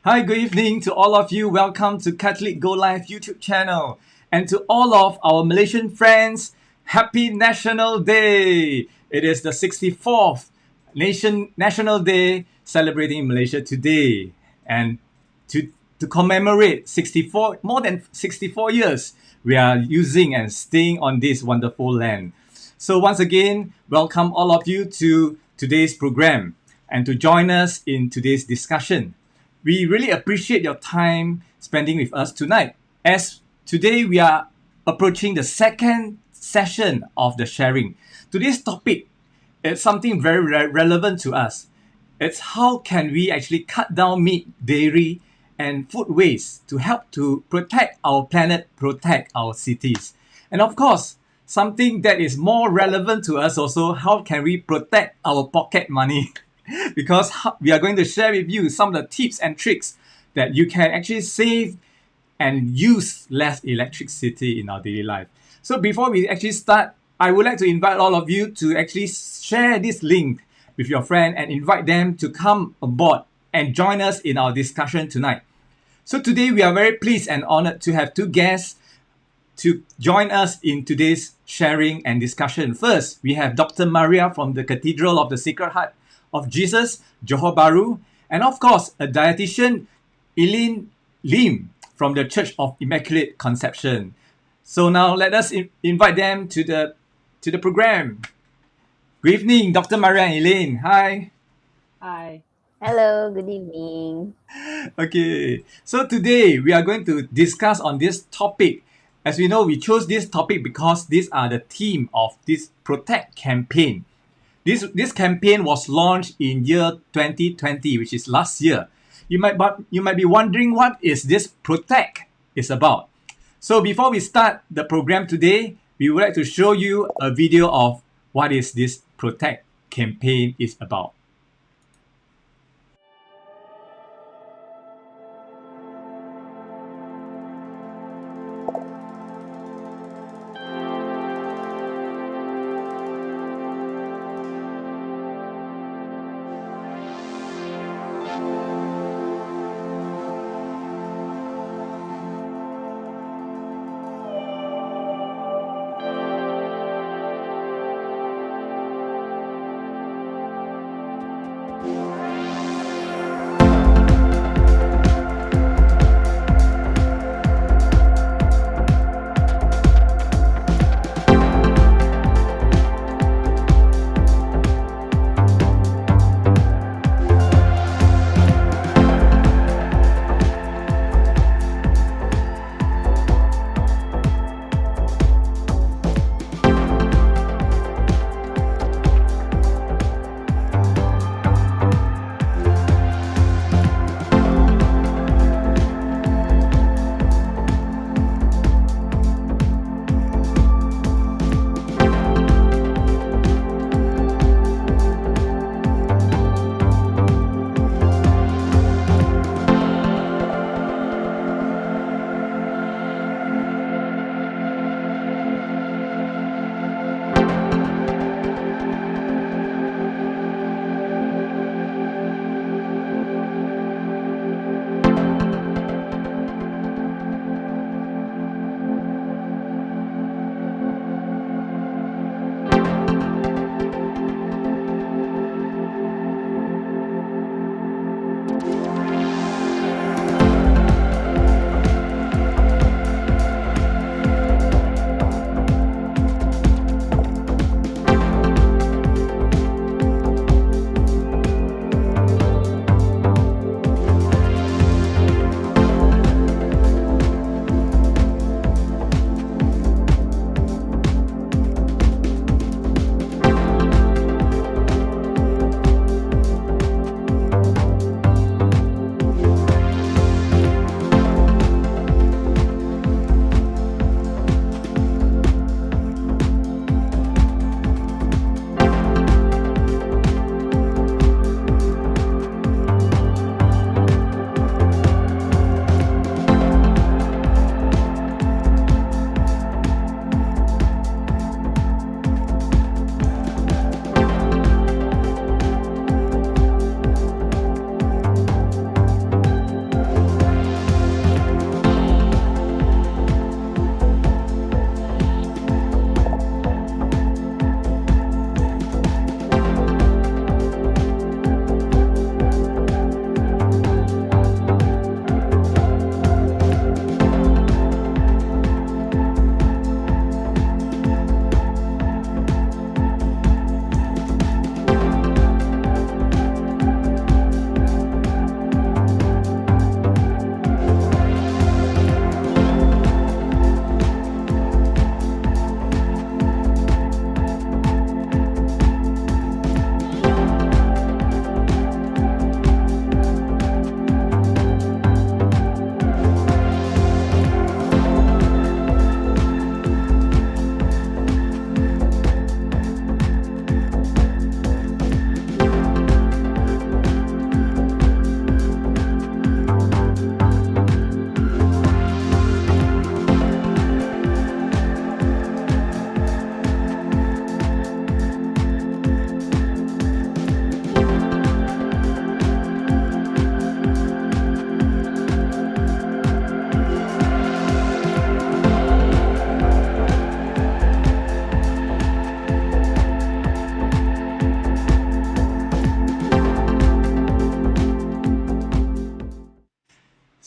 Hi, good evening to all of you. Welcome to Catholic Go Live YouTube channel. And to all of our Malaysian friends, Happy National Day! It is the 64th National Day celebrating in Malaysia today. And to commemorate more than 64 years, we are using and staying on this wonderful land. So once again, welcome all of you to today's program and to join us in today's discussion. We really appreciate your time spending with us tonight, as today we are approaching the second session of the sharing. Today's topic is something very relevant to us. It's how can we actually cut down meat, dairy, and food waste to help to protect our planet, protect our cities. And of course, something that is more relevant to us also, how can we protect our pocket money? Because we are going to share with you some of the tips and tricks that you can actually save and use less electricity in our daily life. So before we actually start, I would like to invite all of you to actually share this link with your friend and invite them to come aboard and join us in our discussion tonight. So today we are very pleased and honored to have two guests to join us in today's sharing and discussion. First, we have Dr. Maria from the Cathedral of the Sacred Heart of Jesus, Johor Bahru, and of course, a dietitian, Eileen Lim from the Church of Immaculate Conception. So now let us invite them to the program. Good evening, Dr. Maria and Eileen. Hi. Hi. Hello, good evening. Okay, so today we are going to discuss on this topic. As we know, we chose this topic because these are the theme of this PROTEC campaign. This campaign was launched in year 2020, which is last year. You might be wondering what is this PROTEC is about. So before we start the program today, we would like to show you a video of what is this PROTEC campaign is about.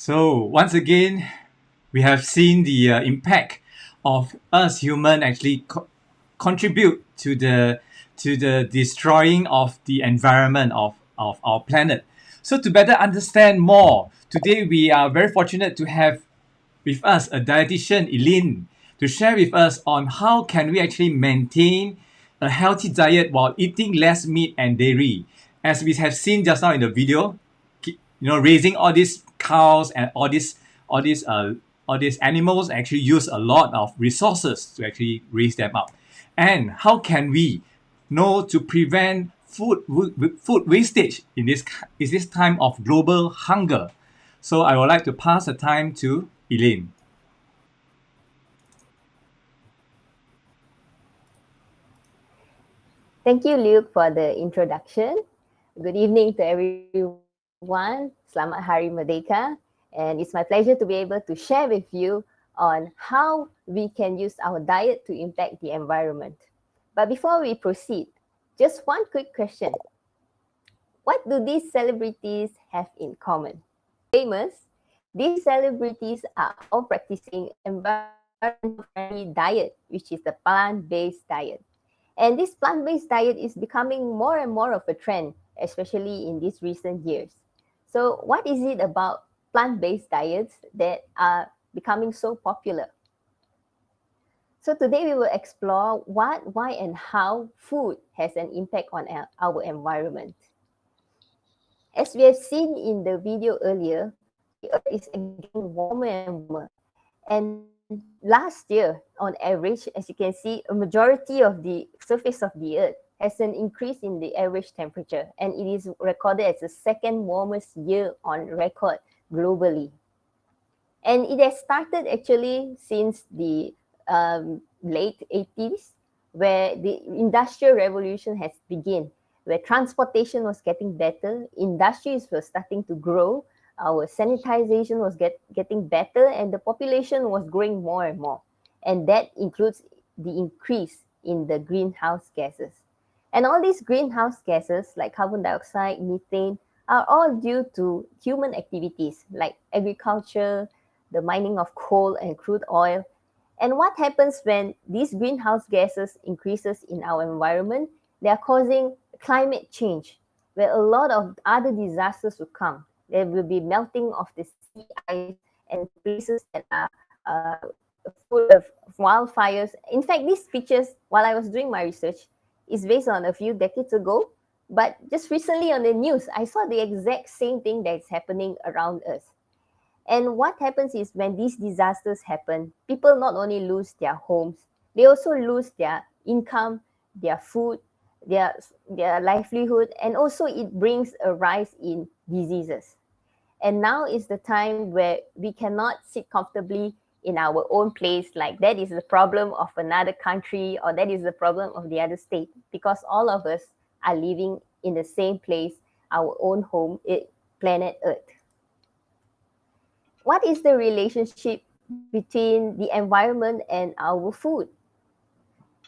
So once again, we have seen the impact of us human actually contribute to the destroying of the environment of our planet. So to better understand more, today we are very fortunate to have with us a dietitian, Eileen, to share with us on how can we actually maintain a healthy diet while eating less meat and dairy. As we have seen just now in the video, raising all these cows and all these animals actually use a lot of resources to actually raise them up. And how can we know to prevent food wastage in this time of global hunger? So I would like to pass the time to Eileen. Thank you, Luke, for the introduction. Good evening to everyone. Selamat Hari Merdeka. And it's my pleasure to be able to share with you on how we can use our diet to impact the environment. But before we proceed, just one quick question. What do these celebrities have in common? Famous, these celebrities are all practicing environment-friendly diet, which is the plant-based diet. And this plant-based diet is becoming more and more of a trend, especially in these recent years. So what is it about plant-based diets that are becoming so popular? So today we will explore what, why, and how food has an impact on our environment. As we have seen in the video earlier, the earth is getting warmer and warmer. And last year, on average, as you can see, a majority of the surface of the earth has an increase in the average temperature, and it is recorded as the second warmest year on record globally. And it has started actually since the late 80s, where the industrial revolution has begun, where transportation was getting better, industries were starting to grow, our sanitization was getting better, and the population was growing more and more. And that includes the increase in the greenhouse gases. And all these greenhouse gases, like carbon dioxide, methane, are all due to human activities like agriculture, the mining of coal and crude oil. And what happens when these greenhouse gases increases in our environment? They are causing climate change, where a lot of other disasters will come. There will be melting of the sea ice and places that are full of wildfires. In fact, these pictures, while I was doing my research, is based on a few decades ago. But just recently on the news, I saw the exact same thing that's happening around us. And what happens is when these disasters happen, people not only lose their homes, they also lose their income, their food, their livelihood, and also it brings a rise in diseases. And now is the time where we cannot sit comfortably in our own place, like that is the problem of another country or that is the problem of the other state, because all of us are living in the same place, our own home, planet Earth. What is the relationship between the environment and our food?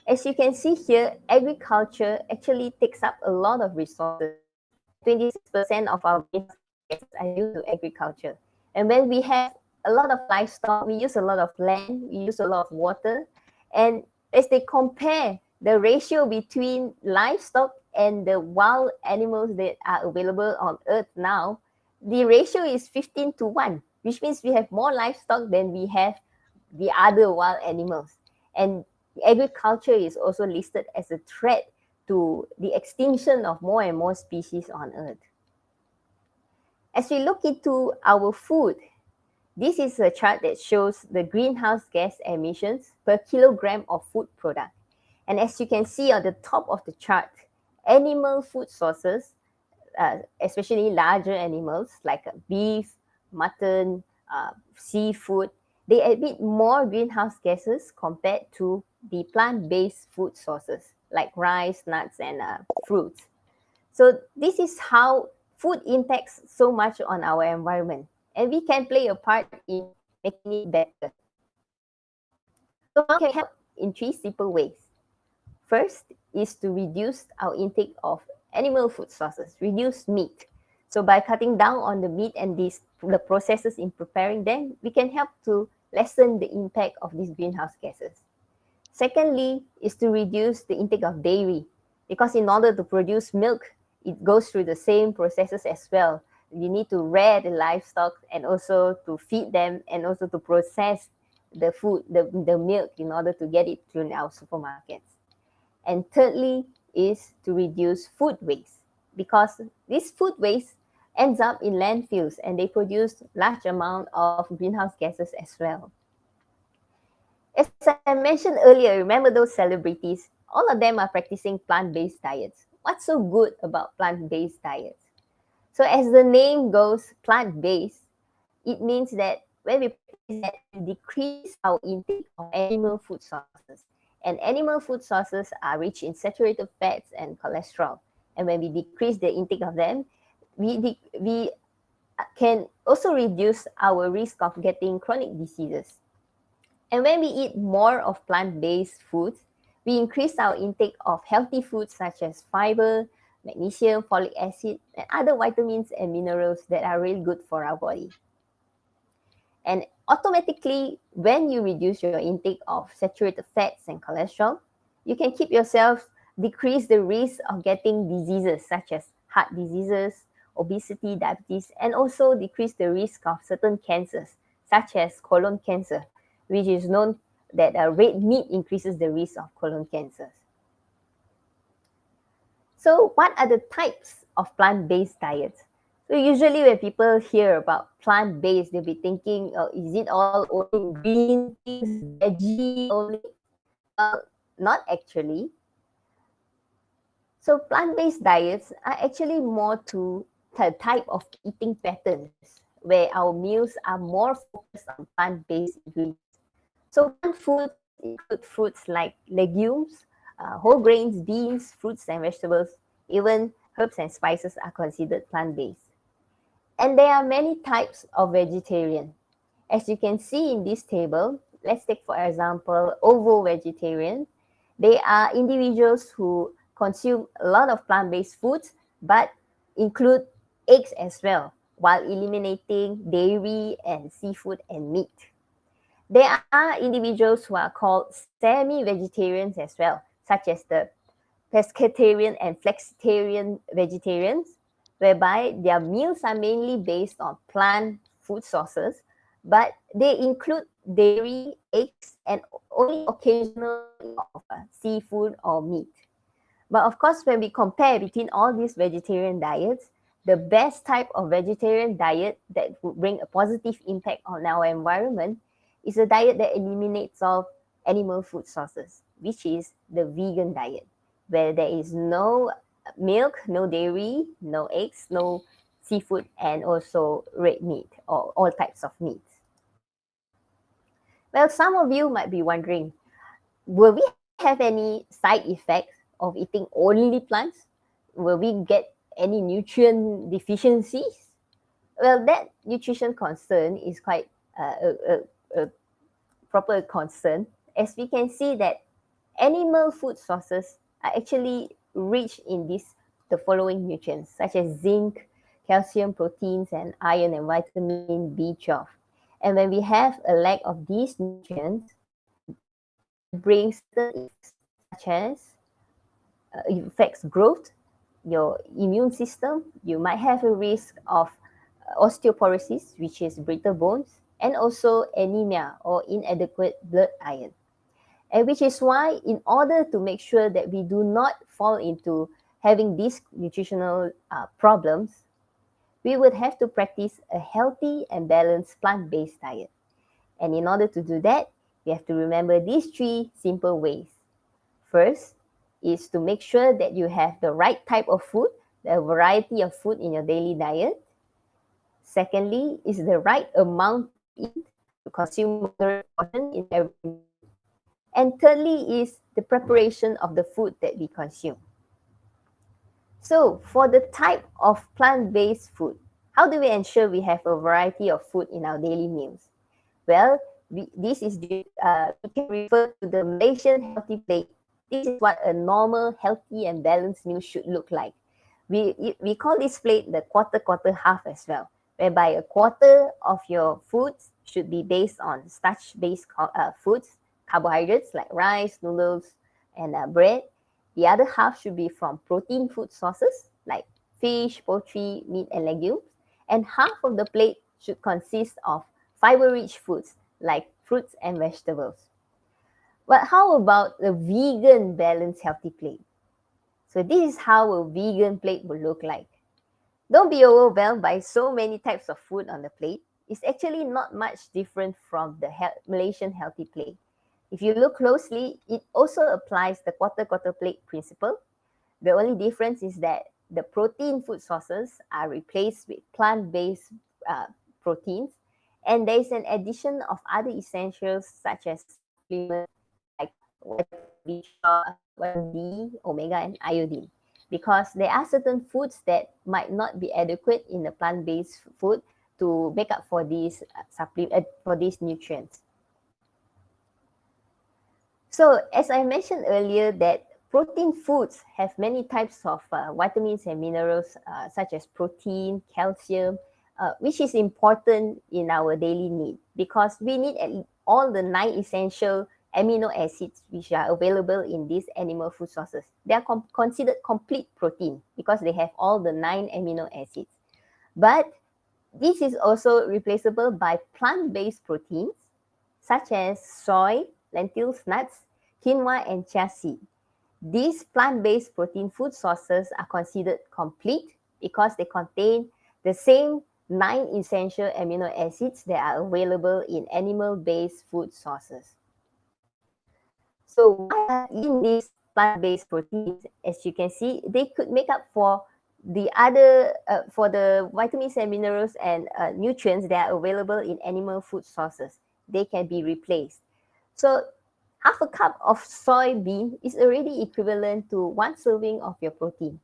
As you can see here, agriculture actually takes up a lot of resources. 26% of our greenhouse gases are due to agriculture. And when we have a lot of livestock, we use a lot of land, we use a lot of water. And as they compare the ratio between livestock and the wild animals that are available on Earth now, the ratio is 15:1, which means we have more livestock than we have the other wild animals. And agriculture is also listed as a threat to the extinction of more and more species on Earth. As we look into our food, this is a chart that shows the greenhouse gas emissions per kilogram of food product. And as you can see on the top of the chart, animal food sources, especially larger animals like beef, mutton, seafood, they emit more greenhouse gases compared to the plant-based food sources like rice, nuts, and fruits. So this is how food impacts so much on our environment, and we can play a part in making it better. So how can we help? In 3 simple ways. First is to reduce our intake of animal food sources, reduce meat. So by cutting down on the meat and the processes in preparing them, we can help to lessen the impact of these greenhouse gases. Secondly, is to reduce the intake of dairy, because in order to produce milk, it goes through the same processes as well. You need to rear the livestock and also to feed them and also to process the food, the milk, in order to get it to our supermarkets. And thirdly is to reduce food waste, because this food waste ends up in landfills and they produce large amount of greenhouse gases as well. As I mentioned earlier, remember those celebrities? All of them are practicing plant-based diets. What's so good about plant-based diets? So as the name goes, plant-based, it means that when we practice that, we decrease our intake of animal food sources. And animal food sources are rich in saturated fats and cholesterol. And when we decrease the intake of them, we can also reduce our risk of getting chronic diseases. And when we eat more of plant-based foods, we increase our intake of healthy foods such as fiber, magnesium, folic acid, and other vitamins and minerals that are really good for our body. And automatically, when you reduce your intake of saturated fats and cholesterol, you can keep yourself decrease the risk of getting diseases such as heart diseases, obesity, diabetes, and also decrease the risk of certain cancers such as colon cancer, which is known that red meat increases the risk of colon cancers. So what are the types of plant-based diets? So usually when people hear about plant-based, they'll be thinking, oh, is it all only green things, veggie only? Not actually. So plant-based diets are actually more to the type of eating patterns where our meals are more focused on plant-based ingredients. So plant foods include fruits like legumes, whole grains, beans, fruits and vegetables, even herbs and spices are considered plant-based. And there are many types of vegetarian. As you can see in this table, let's take for example, ovo-vegetarian. They are individuals who consume a lot of plant-based foods, but include eggs as well, while eliminating dairy and seafood and meat. There are individuals who are called semi-vegetarians as well, such as the pescatarian and flexitarian vegetarians, whereby their meals are mainly based on plant food sources, but they include dairy, eggs, and only occasionally of seafood or meat. But of course, when we compare between all these vegetarian diets, the best type of vegetarian diet that would bring a positive impact on our environment is a diet that eliminates all animal food sources, which is the vegan diet, where there is no milk, no dairy, no eggs, no seafood, and also red meat or all types of meats. Well, some of you might be wondering, will we have any side effects of eating only plants? Will we get any nutrient deficiencies? Well, that nutrition concern is quite a proper concern, as we can see that animal food sources are actually rich in the following nutrients, such as zinc, calcium, proteins, and iron and vitamin B12. And when we have a lack of these nutrients, it brings certain effects such as it affects growth, your immune system. You might have a risk of osteoporosis, which is brittle bones, and also anemia or inadequate blood iron. And which is why, in order to make sure that we do not fall into having these nutritional problems, we would have to practice a healthy and balanced plant-based diet. And in order to do that, we have to remember these three simple ways. First is to make sure that you have the right type of food, the variety of food in your daily diet. Secondly, is the right amount to eat, to consume moderate portion in every meal. And thirdly is the preparation of the food that we consume. So for the type of plant-based food, how do we ensure we have a variety of food in our daily meals? Well, we can refer to the Malaysian healthy plate. This is what a normal, healthy, and balanced meal should look like, we call this plate the quarter half as well, whereby a quarter of your foods should be based on starch-based foods, carbohydrates like rice, noodles, and bread. The other half should be from protein food sources like fish, poultry, meat, and legumes. And half of the plate should consist of fiber-rich foods like fruits and vegetables. But how about the vegan balanced healthy plate? So this is how a vegan plate will look like. Don't be overwhelmed by so many types of food on the plate. It's actually not much different from the Malaysian healthy plate. If you look closely, it also applies the quarter plate principle. The only difference is that the protein food sources are replaced with plant-based proteins, and there is an addition of other essentials such as supplements like vitamin D, omega, and iodine, because there are certain foods that might not be adequate in the plant-based food to make up for these for these nutrients. So as I mentioned earlier, that protein foods have many types of vitamins and minerals such as protein, calcium, which is important in our daily need because we need all the 9 essential amino acids which are available in these animal food sources. They are considered complete protein because they have all the 9 amino acids. But this is also replaceable by plant-based proteins such as soy, lentils, nuts, quinoa, and chia seed. These plant-based protein food sources are considered complete because they contain the same 9 essential amino acids that are available in animal-based food sources. So in these plant-based proteins, as you can see, they could make up for the other, for the vitamins and minerals and nutrients that are available in animal food sources. They can be replaced. So half a cup of soybean is already equivalent to 1 serving of your protein.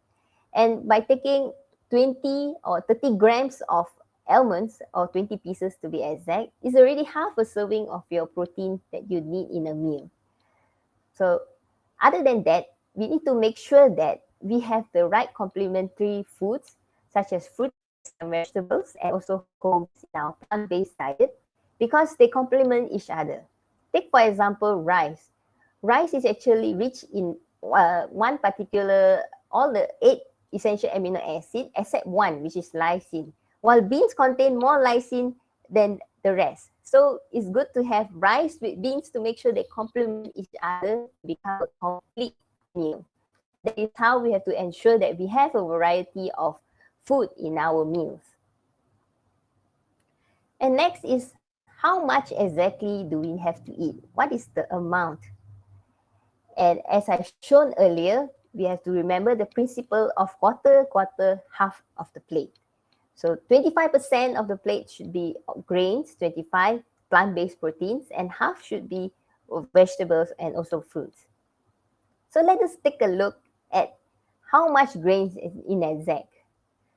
And by taking 20 or 30 grams of almonds, or 20 pieces to be exact, is already half a serving of your protein that you need in a meal. So other than that, we need to make sure that we have the right complementary foods such as fruits and vegetables and also whole in our plant-based diet because they complement each other. Take for example rice. Rice is actually rich in one particular, all the 8 essential amino acids except one, which is lysine, while beans contain more lysine than the rest. So it's good to have rice with beans to make sure they complement each other to become a complete meal. That is how we have to ensure that we have a variety of food in our meals. And next is, how much exactly do we have to eat? What is the amount? And as I've shown earlier, we have to remember the principle of quarter, half of the plate. So 25% of the plate should be grains, 25 plant-based proteins, and half should be vegetables and also fruits. So let us take a look at how much grains is in exact.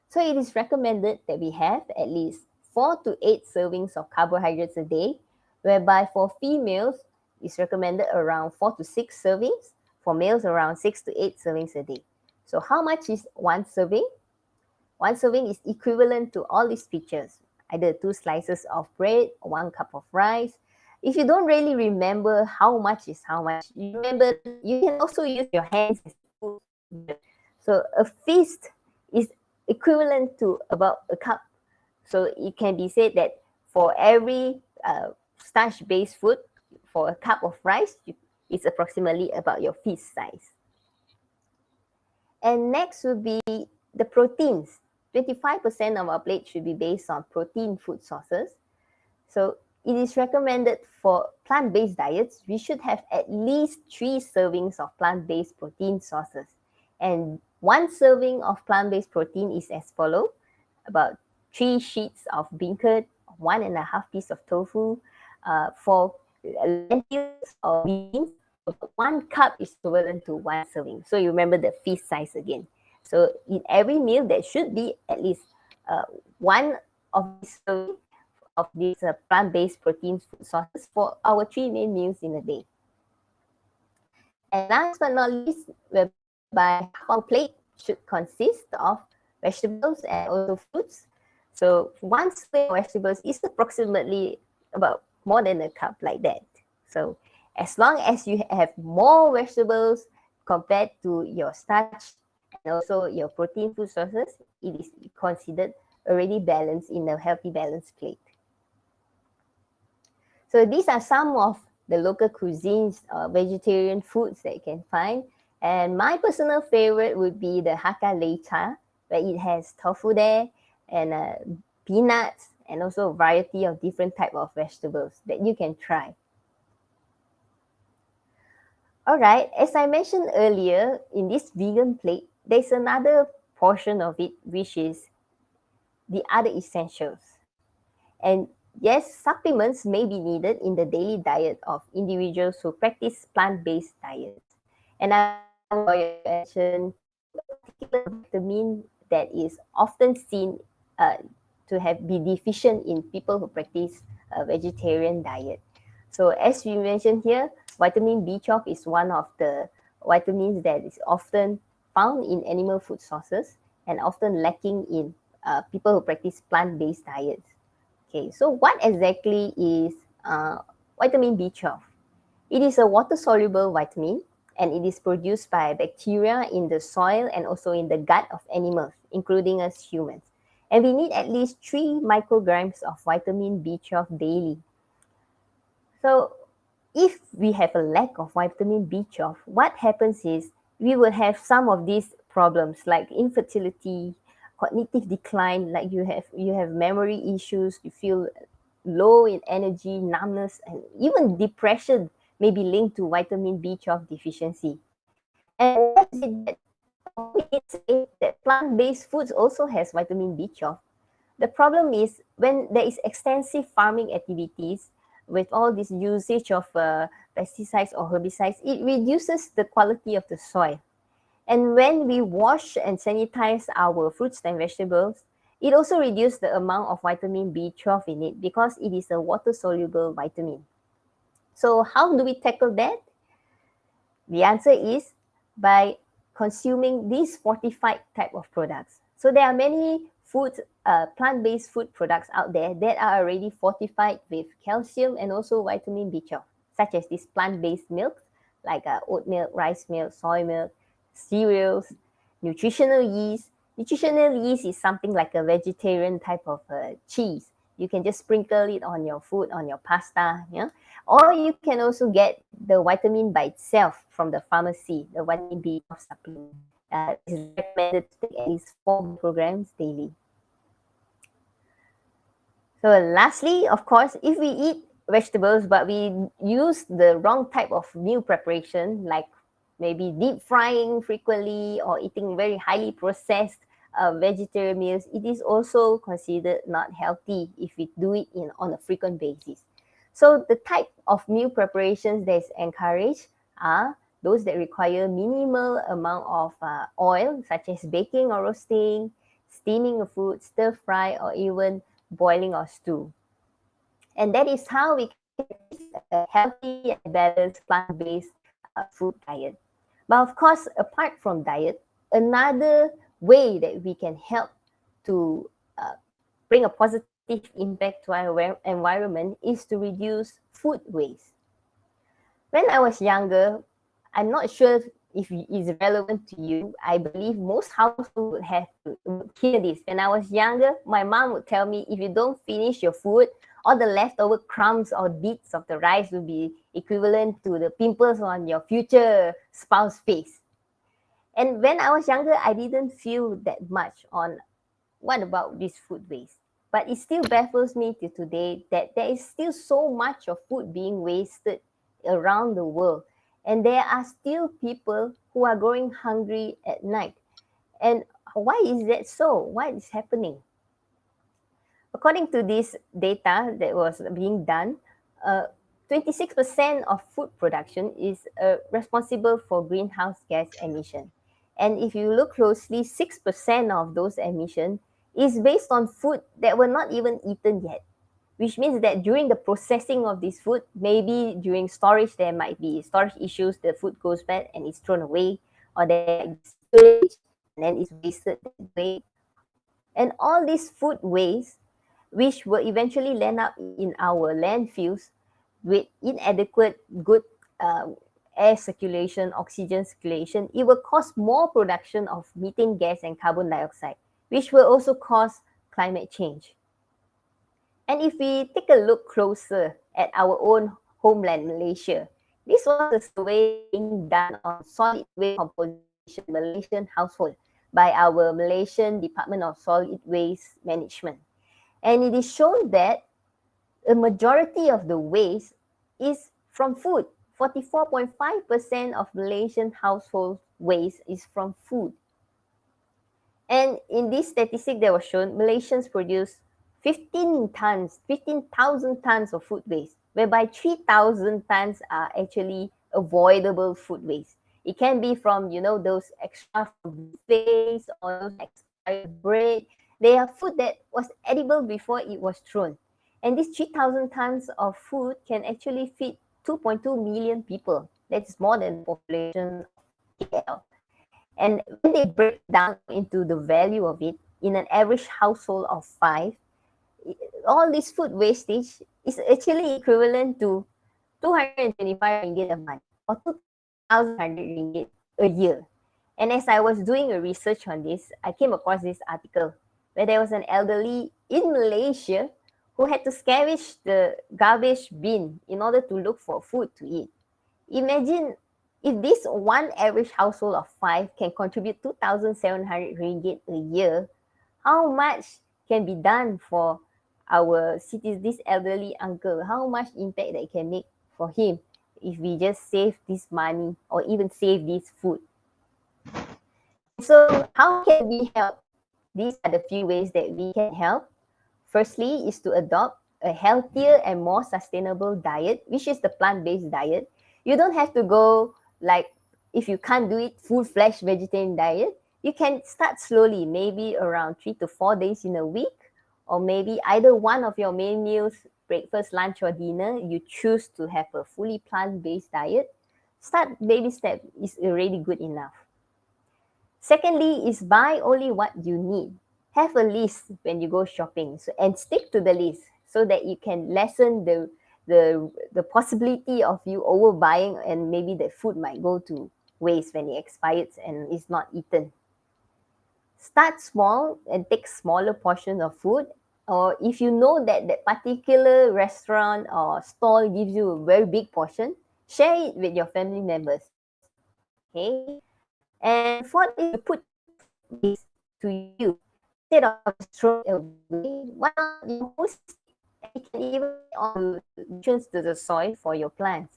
So it is recommended that we have at least 4 to 8 servings of carbohydrates a day, whereby for females, it's recommended around 4 to 6 servings, for males around 6 to 8 servings a day. So how much is 1 serving? 1 serving is equivalent to all these pictures, either 2 slices of bread or 1 cup of rice. If you don't really remember how much is how much, you remember you can also use your hands as food. So a feast is equivalent to about a cup. So it can be said that for every starch-based food, for a cup of rice, it's approximately about your feast size. And next would be the proteins. 25% of our plate should be based on protein food sources. So it is recommended for plant-based diets, we should have at least 3 servings of plant-based protein sources. And 1 serving of plant-based protein is as follows: about 3 sheets of bean curd, 1.5 pieces of tofu. For lentils or beans, 1 cup is equivalent to 1 serving. So you remember the feast size again. So in every meal, there should be at least 1 of these serving of these plant-based protein food sources for our 3 main meals in a day. And last but not least, whereby our plate should consist of vegetables and also fruits. So one serving of vegetables is approximately about more than a cup like that. So as long as you have more vegetables compared to your starch and also your protein food sources, it is considered already balanced in a healthy balanced plate. So these are some of the local cuisines, vegetarian foods that you can find. And my personal favorite would be the Hakka Leita, where it has tofu there and peanuts and also a variety of different type of vegetables that you can try. All right, as I mentioned earlier, in this vegan plate, there's another portion of it, which is the other essentials. And yes, supplements may be needed in the daily diet of individuals who practice plant-based diets. And I will draw your attention to a particular vitamin that is often seen to be deficient in people who practice a vegetarian diet. So as we mentioned here, vitamin B12 is one of the vitamins that is often found in animal food sources and often lacking in people who practice plant-based diets. Okay, so what exactly is vitamin B12? It is a water-soluble vitamin, and it is produced by bacteria in the soil and also in the gut of animals, including us humans. And we need at least 3 micrograms of vitamin B12 daily. So if we have a lack of vitamin B12, what happens is we will have some of these problems like infertility, cognitive decline, like you have memory issues, you feel low in energy, numbness, and even depression may be linked to vitamin B12 deficiency. And what is it that we did say that plant-based foods also has vitamin B12? The problem is when there is extensive farming activities with all this usage of pesticides or herbicides, it reduces the quality of the soil. And when we wash and sanitize our fruits and vegetables, it also reduces the amount of vitamin B12 in it because it is a water-soluble vitamin. So how do we tackle that? The answer is by consuming these fortified type of products. So there are many plant-based food products out there that are already fortified with calcium and also vitamin B12, such as these plant-based milks like oat milk, rice milk, soy milk, cereals, nutritional yeast. Nutritional yeast is something like a vegetarian type of cheese. You can just sprinkle it on your food, on your pasta, yeah? Or you can also get the vitamin by itself from the pharmacy, the vitamin B12 supplement. It is recommended to take at least 4 micrograms daily. So lastly, of course, if we eat vegetables but we use the wrong type of meal preparation, like maybe deep frying frequently or eating very highly processed vegetarian meals, it is also considered not healthy if we do it on a frequent basis. So the type of meal preparations that is encouraged are those that require minimal amount of oil, such as baking or roasting, steaming of food, stir fry, or even boiling or stew. And that is how we can practice a healthy and balanced plant-based food diet. But of course, apart from diet, another way that we can help to bring a positive impact to our environment is to reduce food waste. When I was younger, I'm not sure if it is relevant to you. I believe most households would hear this. When I was younger, my mom would tell me, if you don't finish your food, all the leftover crumbs or bits of the rice will be equivalent to the pimples on your future spouse's face. And when I was younger, I didn't feel that much on what about this food waste. But it still baffles me to today that there is still so much of food being wasted around the world. And there are still people who are going hungry at night. And why is that so? Why is happening? According to this data that was being done, 26% of food production is responsible for greenhouse gas emission. And if you look closely, 6% of those emissions is based on food that were not even eaten yet, which means that during the processing of this food, maybe during storage, there might be storage issues, the food goes bad and is thrown away, or there is spillage, then it's wasted that way. And all these food waste, which will eventually land up in our landfills with inadequate good air circulation, oxygen circulation, it will cause more production of methane gas and carbon dioxide, which will also cause climate change. And if we take a look closer at our own homeland, Malaysia, this was a survey being done on solid waste composition Malaysian household by our Malaysian Department of Solid Waste Management. And it is shown that a majority of the waste is from food. 44.5% of Malaysian household waste is from food. And in this statistic that was shown, Malaysians produce 15,000 tons of food waste, whereby 3,000 tons are actually avoidable food waste. It can be from, those extra buffets or those expired bread. They are food that was edible before it was thrown. And these 3,000 tons of food can actually feed 2.2 million people. That's more than the population of KL. And when they break down into the value of it, in an average household of 5, all this food wastage is actually equivalent to 225 ringgit a month or 2,100 ringgit a year. And as I was doing a research on this, I came across this article where there was an elderly in Malaysia who had to scavenge the garbage bin in order to look for food to eat. Imagine if this one average household of 5 can contribute 2,700 ringgit a year, how much can be done for our cities, this elderly uncle? How much impact that it can make for him if we just save this money or even save this food? So how can we help? These are the few ways that we can help. Firstly is to adopt a healthier and more sustainable diet, which is the plant-based diet. You don't have to go if you can't do it, full-fledged vegetarian diet. You can start slowly, maybe around 3 to 4 days in a week, or maybe either one of your main meals, breakfast, lunch, or dinner, you choose to have a fully plant-based diet. Start baby step is already good enough. Secondly is buy only what you need. Have a list when you go shopping, and stick to the list so that you can lessen the possibility of you overbuying, and maybe the food might go to waste when it expires and is not eaten. Start small and take smaller portions of food. Or if you know that that particular restaurant or stall gives you a very big portion, share it with your family members. Okay? And fourthly, put this to you. Instead of throwing away, why not you host it? You can even on nutrients to the soil for your plants.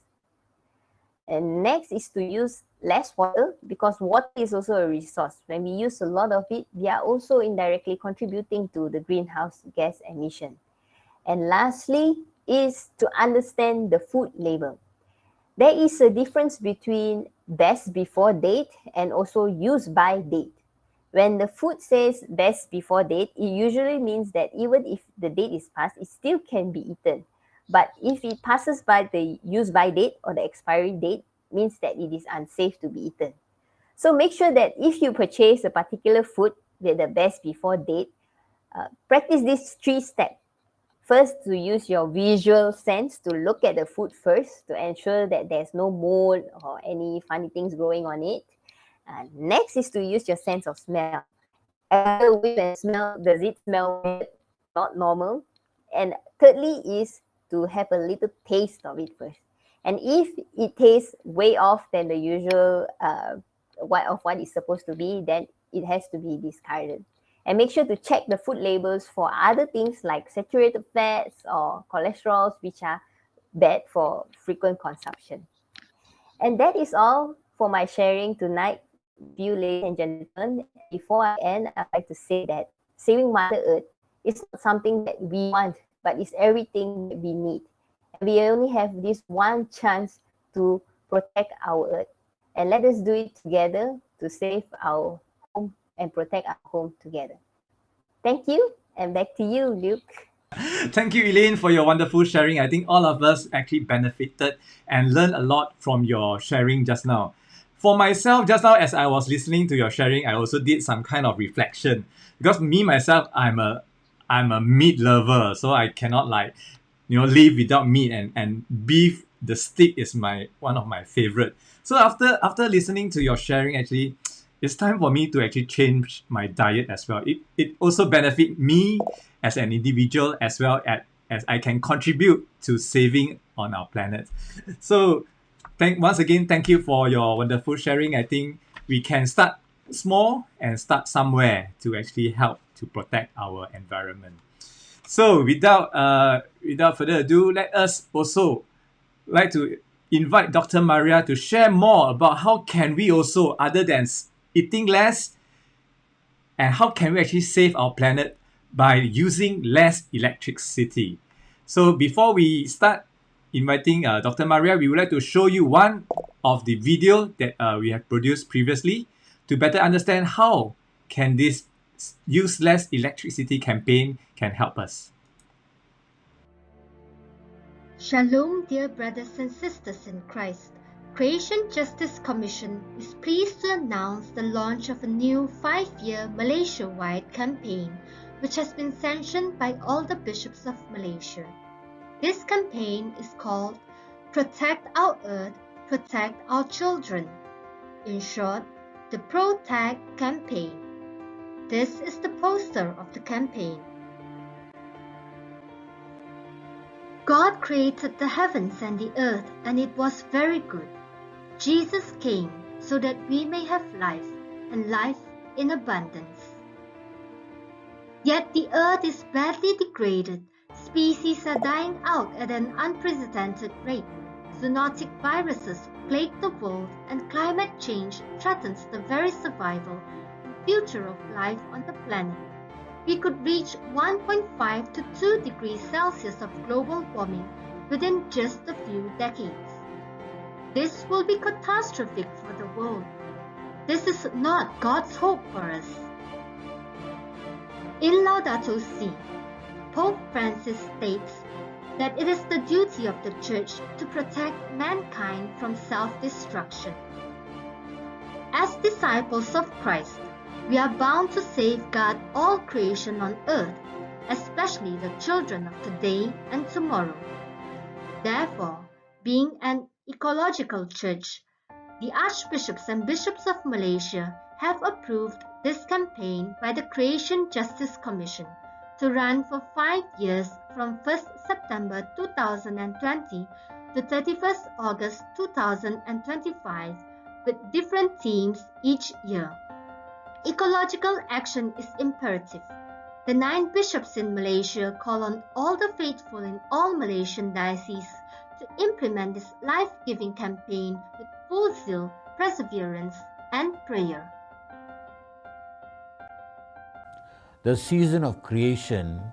And next is to use less water, because water is also a resource. When we use a lot of it, we are also indirectly contributing to the greenhouse gas emission. And lastly is to understand the food label. There is a difference between best before date and also use by date. When the food says best before date, it usually means that even if the date is passed, it still can be eaten. But if it passes by the use by date or the expiry date, means that it is unsafe to be eaten. So make sure that if you purchase a particular food with the best before date, practice these 3 steps. First, to use your visual sense to look at the food first to ensure that there's no mold or any funny things growing on it. Next is to use your sense of smell. Whiff and smell, does it smell weird? Not normal. And thirdly is to have a little taste of it first. And if it tastes way off than the usual what it's supposed to be, then it has to be discarded. And make sure to check the food labels for other things like saturated fats or cholesterols, which are bad for frequent consumption. And that is all for my sharing tonight with you, ladies and gentlemen. Before I end, I'd like to say that saving Mother Earth is not something that we want, but it's everything that we need. And we only have this one chance to protect our Earth. And let us do it together to save our home and protect our home together. Thank you, and back to you, Luke. Thank you, Elaine, for your wonderful sharing. I think all of us actually benefited and learned a lot from your sharing just now. for myself, just now as I was listening to your sharing, I also did some kind of reflection. Because me, myself, I'm a meat lover. So I cannot live without meat, and beef, the steak is one of my favorite. So after listening to your sharing, actually, it's time for me to actually change my diet as well. It also benefit me as an individual as well as I can contribute to saving on our planet. So once again, thank you for your wonderful sharing. I think we can start small and start somewhere to actually help to protect our environment. So without further ado, let us also like to invite Dr. Maria to share more about how can we also, other than eating less, and how can we actually save our planet by using less electricity. So before we start inviting Dr. Maria, we would like to show you one of the video that we have produced previously to better understand how can this use less electricity campaign can help us. Shalom, dear brothers and sisters in Christ. Creation Justice Commission is pleased to announce the launch of a new 5-year Malaysia-wide campaign which has been sanctioned by all the bishops of Malaysia. This campaign is called Protect Our Earth, Protect Our Children. In short, the PROTEC campaign. This is the poster of the campaign. God created the heavens and the earth, and it was very good. Jesus came so that we may have life, and life in abundance. Yet the earth is badly degraded. Species are dying out at an unprecedented rate. Zoonotic viruses plague the world, and climate change threatens the very survival and future of life on the planet. We could reach 1.5 to 2 degrees Celsius of global warming within just a few decades. This will be catastrophic for the world. This is not God's hope for us. In Laudato Si, Pope Francis states that it is the duty of the Church to protect mankind from self-destruction. As disciples of Christ, we are bound to safeguard all creation on earth, especially the children of today and tomorrow. Therefore, being an ecological church, the Archbishops and Bishops of Malaysia have approved this campaign by the Creation Justice Commission to run for 5 years from 1st September 2020 to 31st August 2025 with different themes each year. Ecological action is imperative. The 9 bishops in Malaysia call on all the faithful in all Malaysian dioceses to implement this life-giving campaign with full zeal, perseverance, and prayer. The season of creation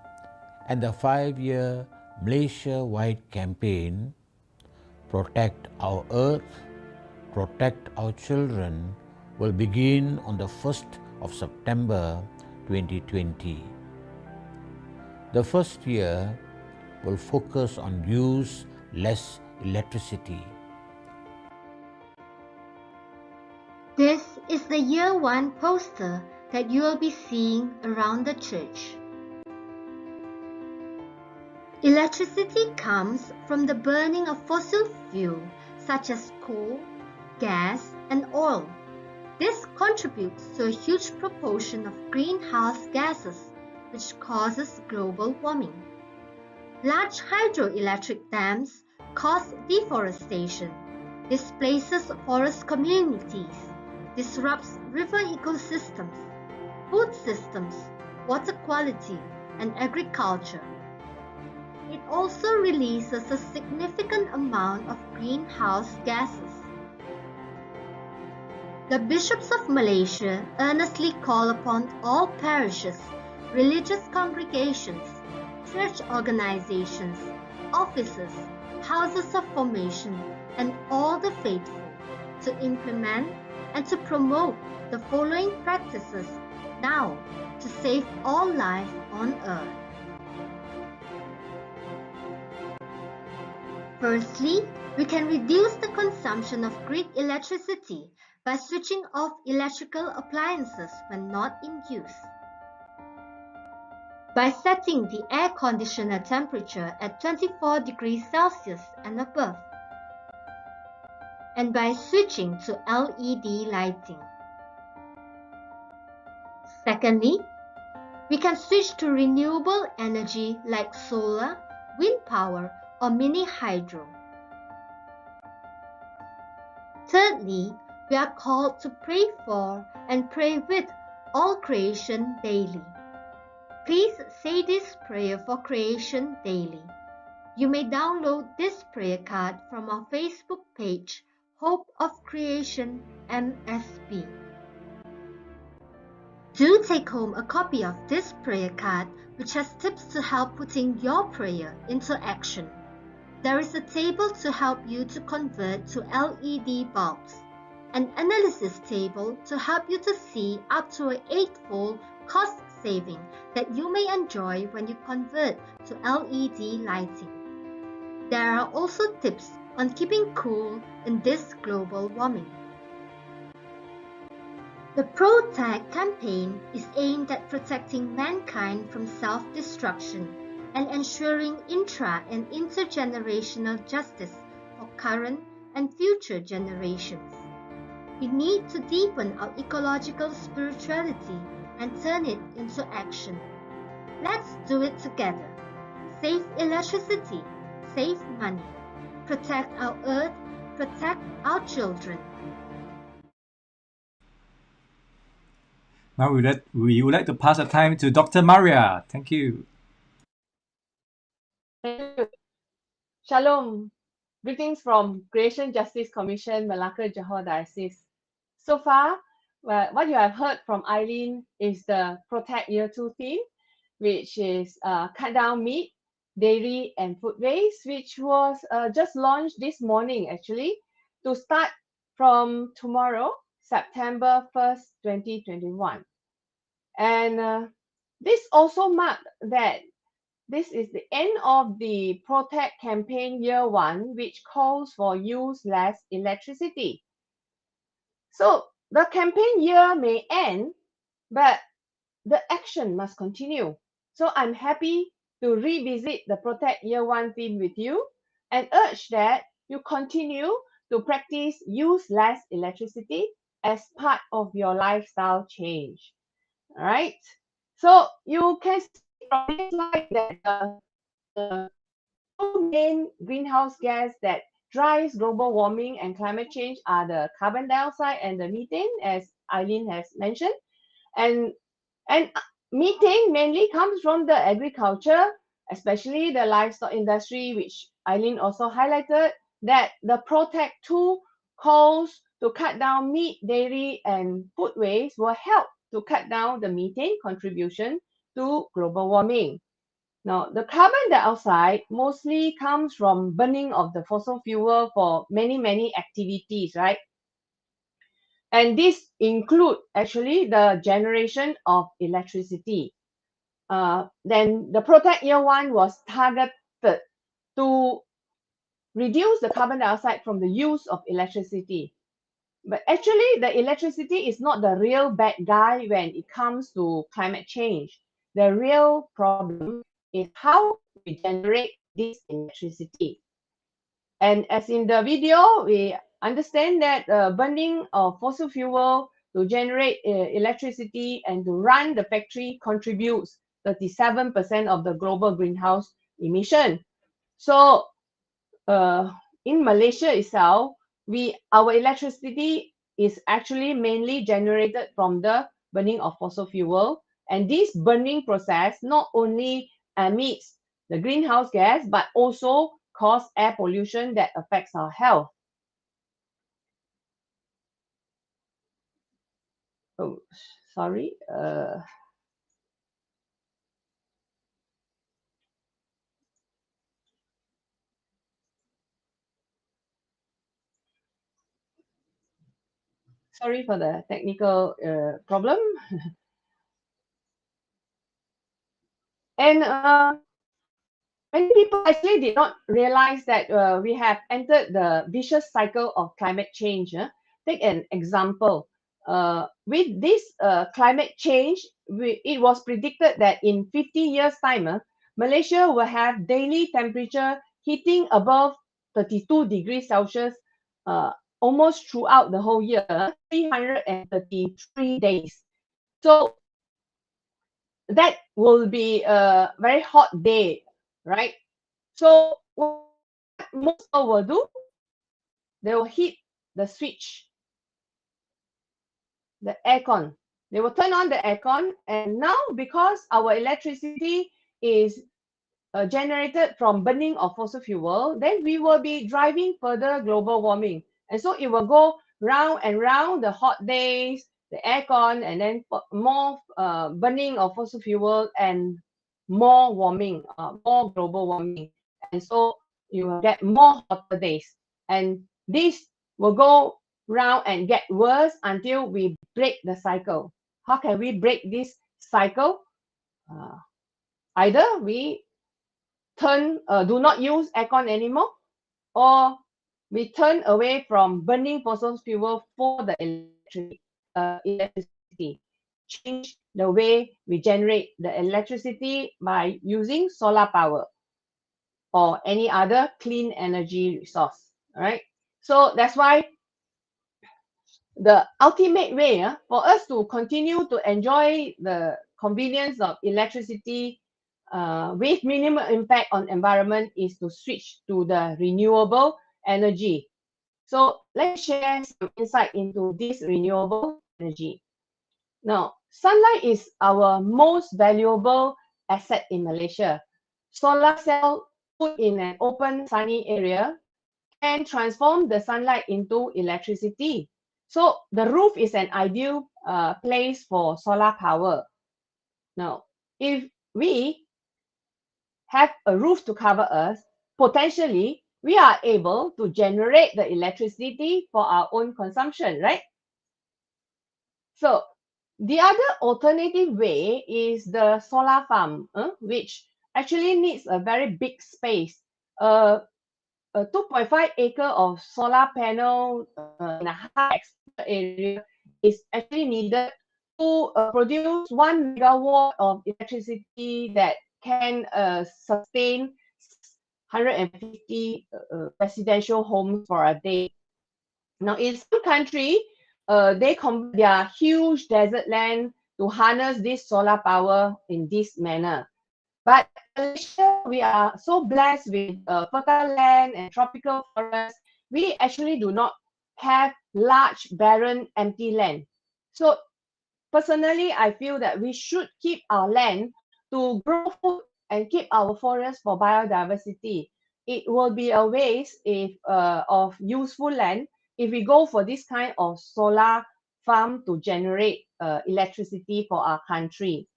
and the 5-year Malaysia-wide campaign, Protect Our Earth, Protect Our Children, will begin on the 1st of September 2020. The first year will focus on use less electricity. This is the Year 1 poster that you will be seeing around the church. Electricity comes from the burning of fossil fuel such as coal, gas, and oil. This contributes to a huge proportion of greenhouse gases, which causes global warming. Large hydroelectric dams cause deforestation, displaces forest communities, disrupts river ecosystems, food systems, water quality, and agriculture. It also releases a significant amount of greenhouse gases. The bishops of Malaysia earnestly call upon all parishes, religious congregations, church organizations, offices, houses of formation, and all the faithful to implement and to promote the following practices now to save all life on earth. Firstly, we can reduce the consumption of grid electricity by switching off electrical appliances when not in use, by setting the air conditioner temperature at 24 degrees Celsius and above, and by switching to LED lighting. Secondly, we can switch to renewable energy like solar, wind power, or mini hydro. Thirdly, we are called to pray for and pray with all creation daily. Please say this prayer for creation daily. You may download this prayer card from our Facebook page, Hope of Creation MSB. Do take home a copy of this prayer card, which has tips to help putting your prayer into action. There is a table to help you to convert to LED bulbs, an analysis table to help you to see up to an 8-fold cost saving that you may enjoy when you convert to LED lighting. There are also tips on keeping cool in this global warming. The PROTEC campaign is aimed at protecting mankind from self-destruction and ensuring intra- and intergenerational justice for current and future generations. We need to deepen our ecological spirituality and turn it into action. Let's do it together. Save electricity, save money, protect our earth, protect our children. Now we would like to pass the time to Dr. Maria. Thank you. Thank you. Shalom. Greetings from Creation Justice Commission, Malacca, Johor Diocese. So far, what you have heard from Eileen is the PROTEC Year 2 theme, which is cut down meat, dairy, and food waste, which was just launched this morning, actually, to start from tomorrow, September 1st, 2021. And this also marked that this is the end of the PROTEC campaign year 1, which calls for use less electricity. So the campaign year may end, but the action must continue. So I'm happy to revisit the PROTEC year 1 theme with you and urge that you continue to practice use less electricity as part of your lifestyle change. All right. So you can see from this slide that the two main greenhouse gas that drives global warming and climate change are the carbon dioxide and the methane, as Eileen has mentioned. And methane mainly comes from the agriculture, especially the livestock industry, which Eileen also highlighted, that the PROTEC 2 calls to cut down meat, dairy, and food waste will help to cut down the methane contribution to global warming. Now, the carbon dioxide mostly comes from burning of the fossil fuel for many activities, right? And this include actually the generation of electricity. Then the PROTEC year 1 was targeted to reduce the carbon dioxide from the use of electricity. But actually, the electricity is not the real bad guy when it comes to climate change. The real problem is how we generate this electricity. And as in the video, we understand that burning of fossil fuel to generate electricity and to run the factory contributes 37% of the global greenhouse emission. So in Malaysia itself, our electricity is actually mainly generated from the burning of fossil fuel. And this burning process not only emits the greenhouse gas, but also cause air pollution that affects our health. Oh, sorry. Sorry for the technical problem. And many people actually did not realize that we have entered the vicious cycle of climate change. take an example. With this climate change, it was predicted that in 50 years' time, Malaysia will have daily temperature hitting above 32 degrees Celsius almost throughout the whole year, 333 days. So that will be a very hot day, right? So what most people will do, they will hit the switch, the aircon. They will turn on the aircon, and now because our electricity is generated from burning of fossil fuel, then we will be driving further global warming. And so it will go round and round the hot days, the aircon, and then more burning of fossil fuel and more warming, more global warming. And so you will get more hotter days. And this will go round and get worse until we break the cycle. How can we break this cycle? Either we do not use aircon anymore, or we turn away from burning fossil fuel for the electricity. Change the way we generate the electricity by using solar power or any other clean energy resource. All right. So that's why the ultimate way for us to continue to enjoy the convenience of electricity with minimal impact on environment is to switch to the renewable energy. So let's share some insight into this renewable energy. Now, sunlight is our most valuable asset in Malaysia. Solar cell put in an open sunny area can transform the sunlight into electricity. So the roof is an ideal place for solar power. Now, if we have a roof to cover us, potentially we are able to generate the electricity for our own consumption, right? So the other alternative way is the solar farm, which actually needs a very big space. A 2.5 acre of solar panel in a high exposure area is actually needed to produce 1 megawatt of electricity that can sustain 150 residential homes for a day. Now, in some countries, they convert their huge desert land to harness this solar power in this manner. But Malaysia, we are so blessed with fertile land and tropical forests. We actually do not have large, barren, empty land. So personally, I feel that we should keep our land to grow food and keep our forests for biodiversity. It will be a waste of useful land if we go for this kind of solar farm to generate electricity for our country.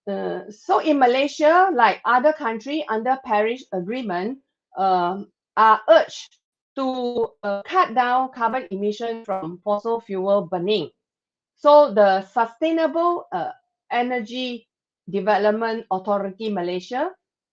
So in Malaysia, like other countries under Paris Agreement, are urged to cut down carbon emission from fossil fuel burning. So the Sustainable Energy Development Authority Malaysia,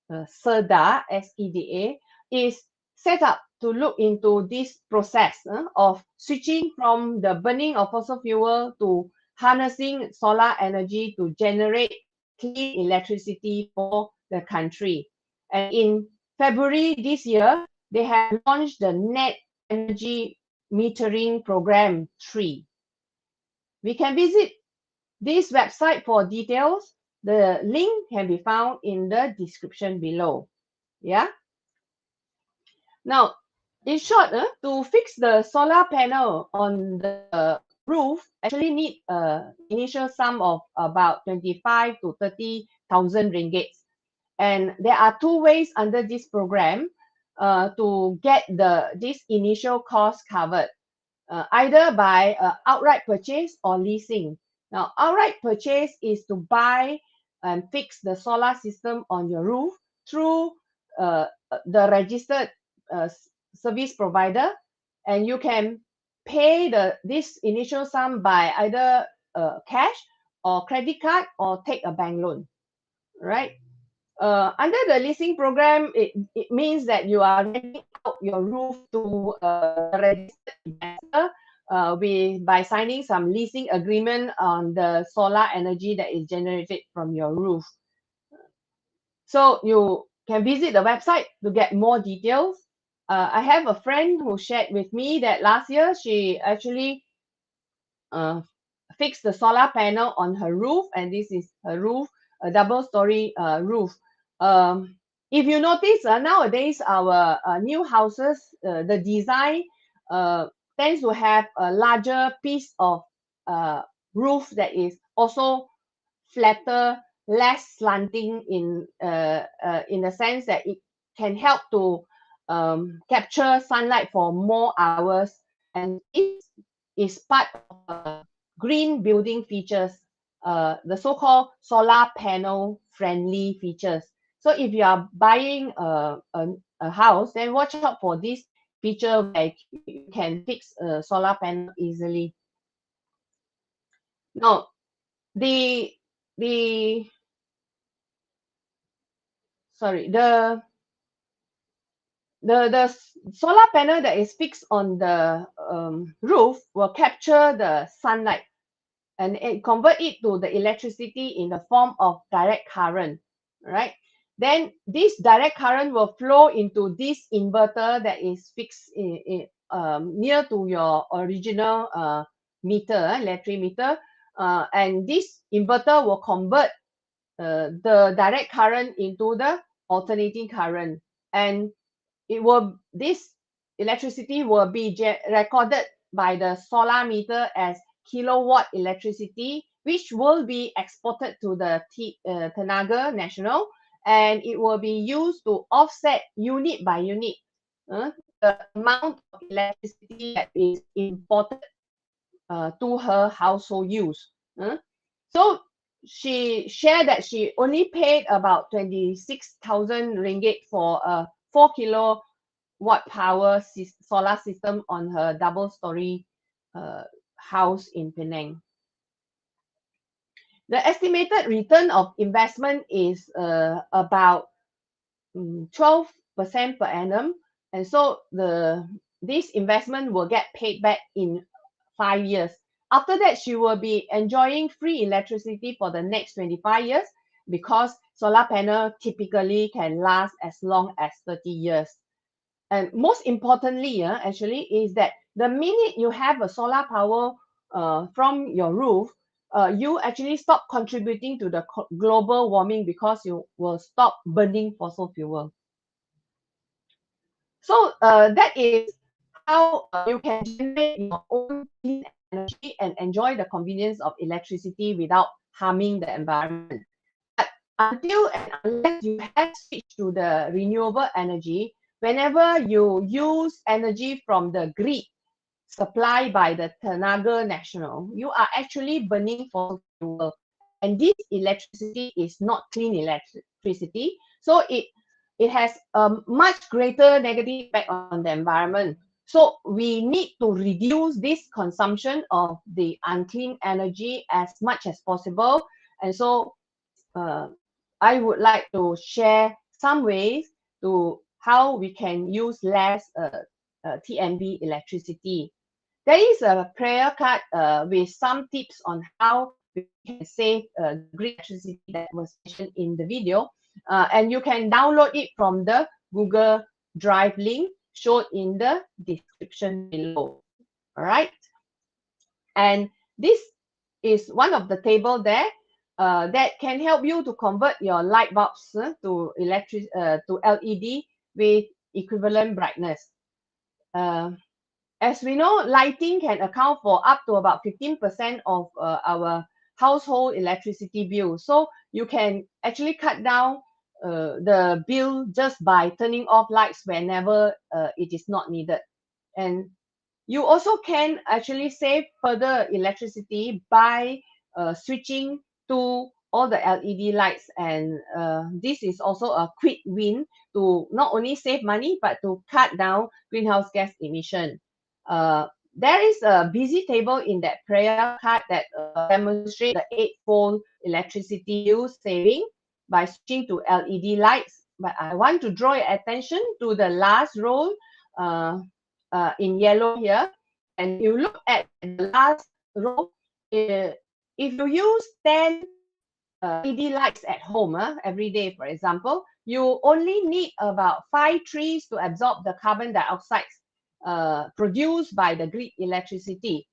SEDA, SEDA, is set up to look into this process of switching from the burning of fossil fuel to harnessing solar energy to generate clean electricity for the country. And in February this year, they have launched the Net Energy Metering Program 3. We can visit this website for details. The link can be found in the description below. Yeah. Now, in short, to fix the solar panel on the roof actually need an initial sum of about 25 to 30,000 ringgit. And there are two ways under this program to get this initial cost covered, either by outright purchase or leasing. Now, outright purchase is to buy and fix the solar system on your roof through the registered service provider, and you can pay this initial sum by either cash or credit card or take a bank loan, right? under the leasing program, it means that you are renting out your roof to a registered investor by signing some leasing agreement on the solar energy that is generated from your roof. So you can visit the website to get more details. I have a friend who shared with me that last year she actually fixed the solar panel on her roof, and this is her roof, a double-story roof. If you notice, nowadays our new houses, the design tends to have a larger piece of roof that is also flatter, less slanting in the sense that it can help to capture sunlight for more hours, and it is part of green building features, the so-called solar panel friendly features. So if you are buying a house, then watch out for this feature where you can fix a solar panel easily. Now, the solar panel that is fixed on the roof will capture the sunlight and convert it to the electricity in the form of direct current, right? Then this direct current will flow into this inverter that is fixed near to your original meter, electric meter, and this inverter will convert the direct current into the alternating current, and this electricity will be recorded by the solar meter as kilowatt electricity, which will be exported to the Tenaga Nasional, and it will be used to offset unit by unit the amount of electricity that is imported to her household use. So she shared that she only paid about 26,000 ringgit for a 4 kilowatt power solar system on her double-story house in Penang. The estimated return of investment is about 12% per annum, and so this investment will get paid back in 5 years. After that, she will be enjoying free electricity for the next 25 years because solar panel typically can last as long as 30 years. And most importantly, actually, is that the minute you have a solar power from your roof, you actually stop contributing to the global warming because you will stop burning fossil fuel. So that is how you can generate your own clean energy and enjoy the convenience of electricity without harming the environment. But until and unless you have switched to the renewable energy, whenever you use energy from the grid supplied by the Tenaga Nasional, you are actually burning fossil fuel. And this electricity is not clean electricity. So it has a much greater negative impact on the environment. So we need to reduce this consumption of the unclean energy as much as possible. And so I would like to share some ways to how we can use less TNB electricity. There is a prayer card with some tips on how we can save green electricity that was mentioned in the video. And you can download it from the Google Drive link shown in the description below. All right. And this is one of the table there that can help you to convert your light bulbs to LED with equivalent brightness. As we know, lighting can account for up to about 15% of our household electricity bill. So you can actually cut down the bill just by turning off lights whenever it is not needed. And you also can actually save further electricity by switching to all the LED lights, and this is also a quick win to not only save money but to cut down greenhouse gas emission. There is a busy table in that prayer card that demonstrates the 8-fold electricity use saving by switching to LED lights. But I want to draw your attention to the last row in yellow here. And you look at the last row, if you use 10 LED lights at home every day, for example, you only need about 5 trees to absorb the carbon dioxide produced by the grid electricity.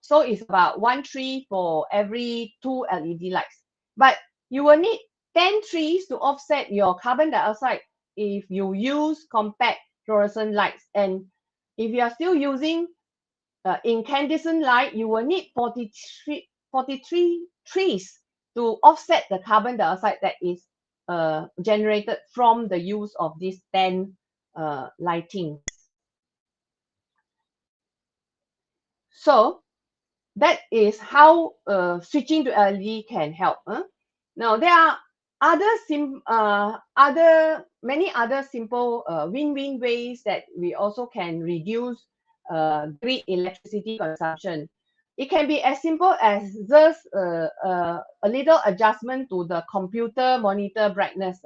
So it's about 1 tree for every 2 LED lights. But you will need 10 trees to offset your carbon dioxide if you use compact fluorescent lights. And if you are still using incandescent light, you will need 43 trees to offset the carbon dioxide that is generated from the use of these 10 lighting. So that is how switching to LED can help. Now there are many other simple win-win ways that we also can reduce grid electricity consumption. It can be as simple as just a little adjustment to the computer monitor brightness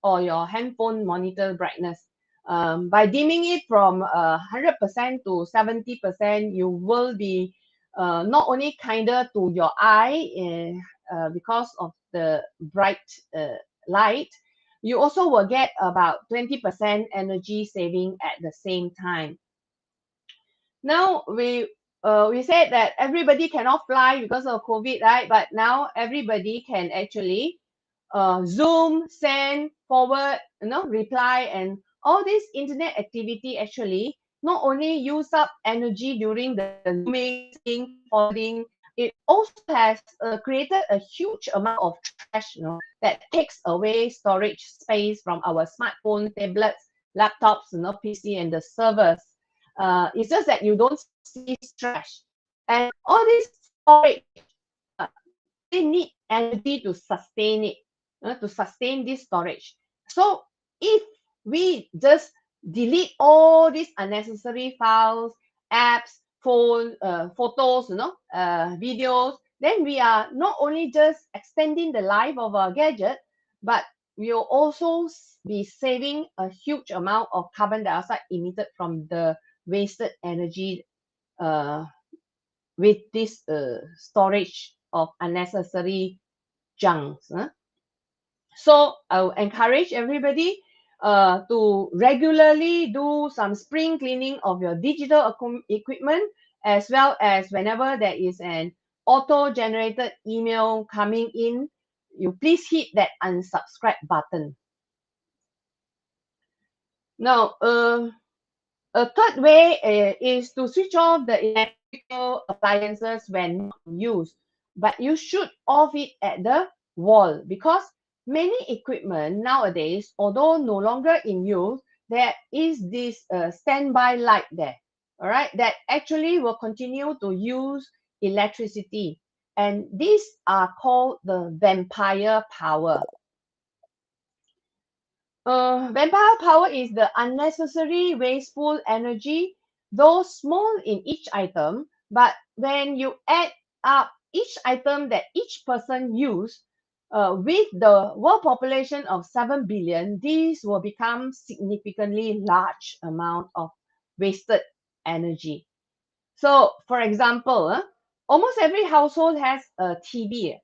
or your handphone monitor brightness. By dimming it from 100% to 70%, you will be not only kinder to your eye because of the bright light, you also will get about 20% energy saving at the same time. Now we said that everybody cannot fly because of COVID, right? But now everybody can actually Zoom, send, forward, reply, and all this internet activity actually not only use up energy during the Zooming, forwarding, it also has created a huge amount of trash that takes away storage space from our smartphone, tablets, laptops, PC, and the servers. It's just that you don't see trash. And all this storage, they need energy to sustain it, to sustain this storage. So if we just delete all these unnecessary files, apps, phone, photos, videos, then we are not only just extending the life of our gadget, but we'll also be saving a huge amount of carbon dioxide emitted from the wasted energy with this storage of unnecessary junks. So I will encourage everybody to regularly do some spring cleaning of your digital equipment, as well as whenever there is an auto-generated email coming in, you please hit that unsubscribe button. Now, a third way is to switch off the electrical appliances when not used, but you should off it at the wall, because many equipment nowadays, although no longer in use, there is this standby light there, all right, that actually will continue to use electricity. And these are called the vampire power. Vampire power is the unnecessary wasteful energy, though small in each item, but when you add up each item that each person use, with the world population of 7 billion, these will become significantly large amount of wasted energy. So, for example, almost every household has a TV.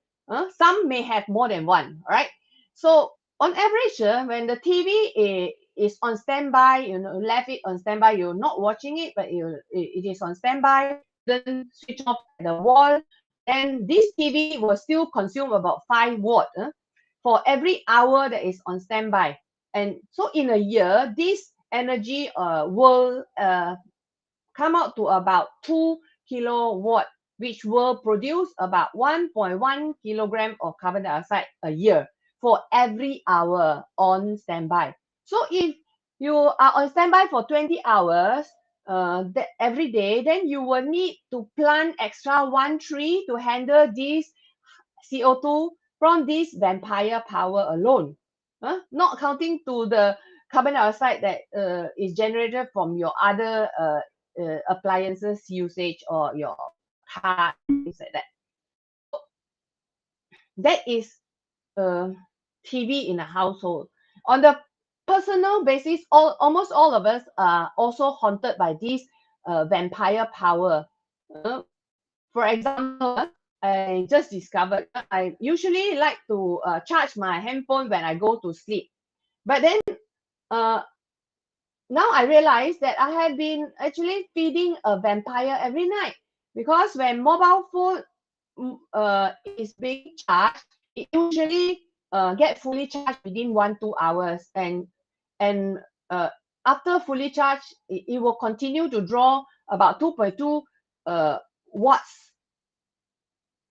Some may have more than one, right? So, on average, when the TV is on standby, left it on standby, you're not watching it, but it is on standby, then switch off the wall, then this TV will still consume about 5 watts for every hour that is on standby. And so in a year, this energy will come out to about 2 kilowatt, which will produce about 1.1 kilogram of carbon dioxide a year for every hour on standby. So if you are on standby for 20 hours every day, then you will need to plant extra 1 tree to handle this CO2 from this vampire power alone, not counting to the carbon dioxide that is generated from your other appliances usage or your car, things like that. That is TV in a household. On the personal basis, almost all of us are also haunted by this vampire power. For example, I just discovered I usually like to charge my handphone when I go to sleep. But then now I realize that I have been actually feeding a vampire every night, because when mobile phone is being charged, it usually get fully charged within 1-2 hours, and after fully charged, it will continue to draw about 2.2 watts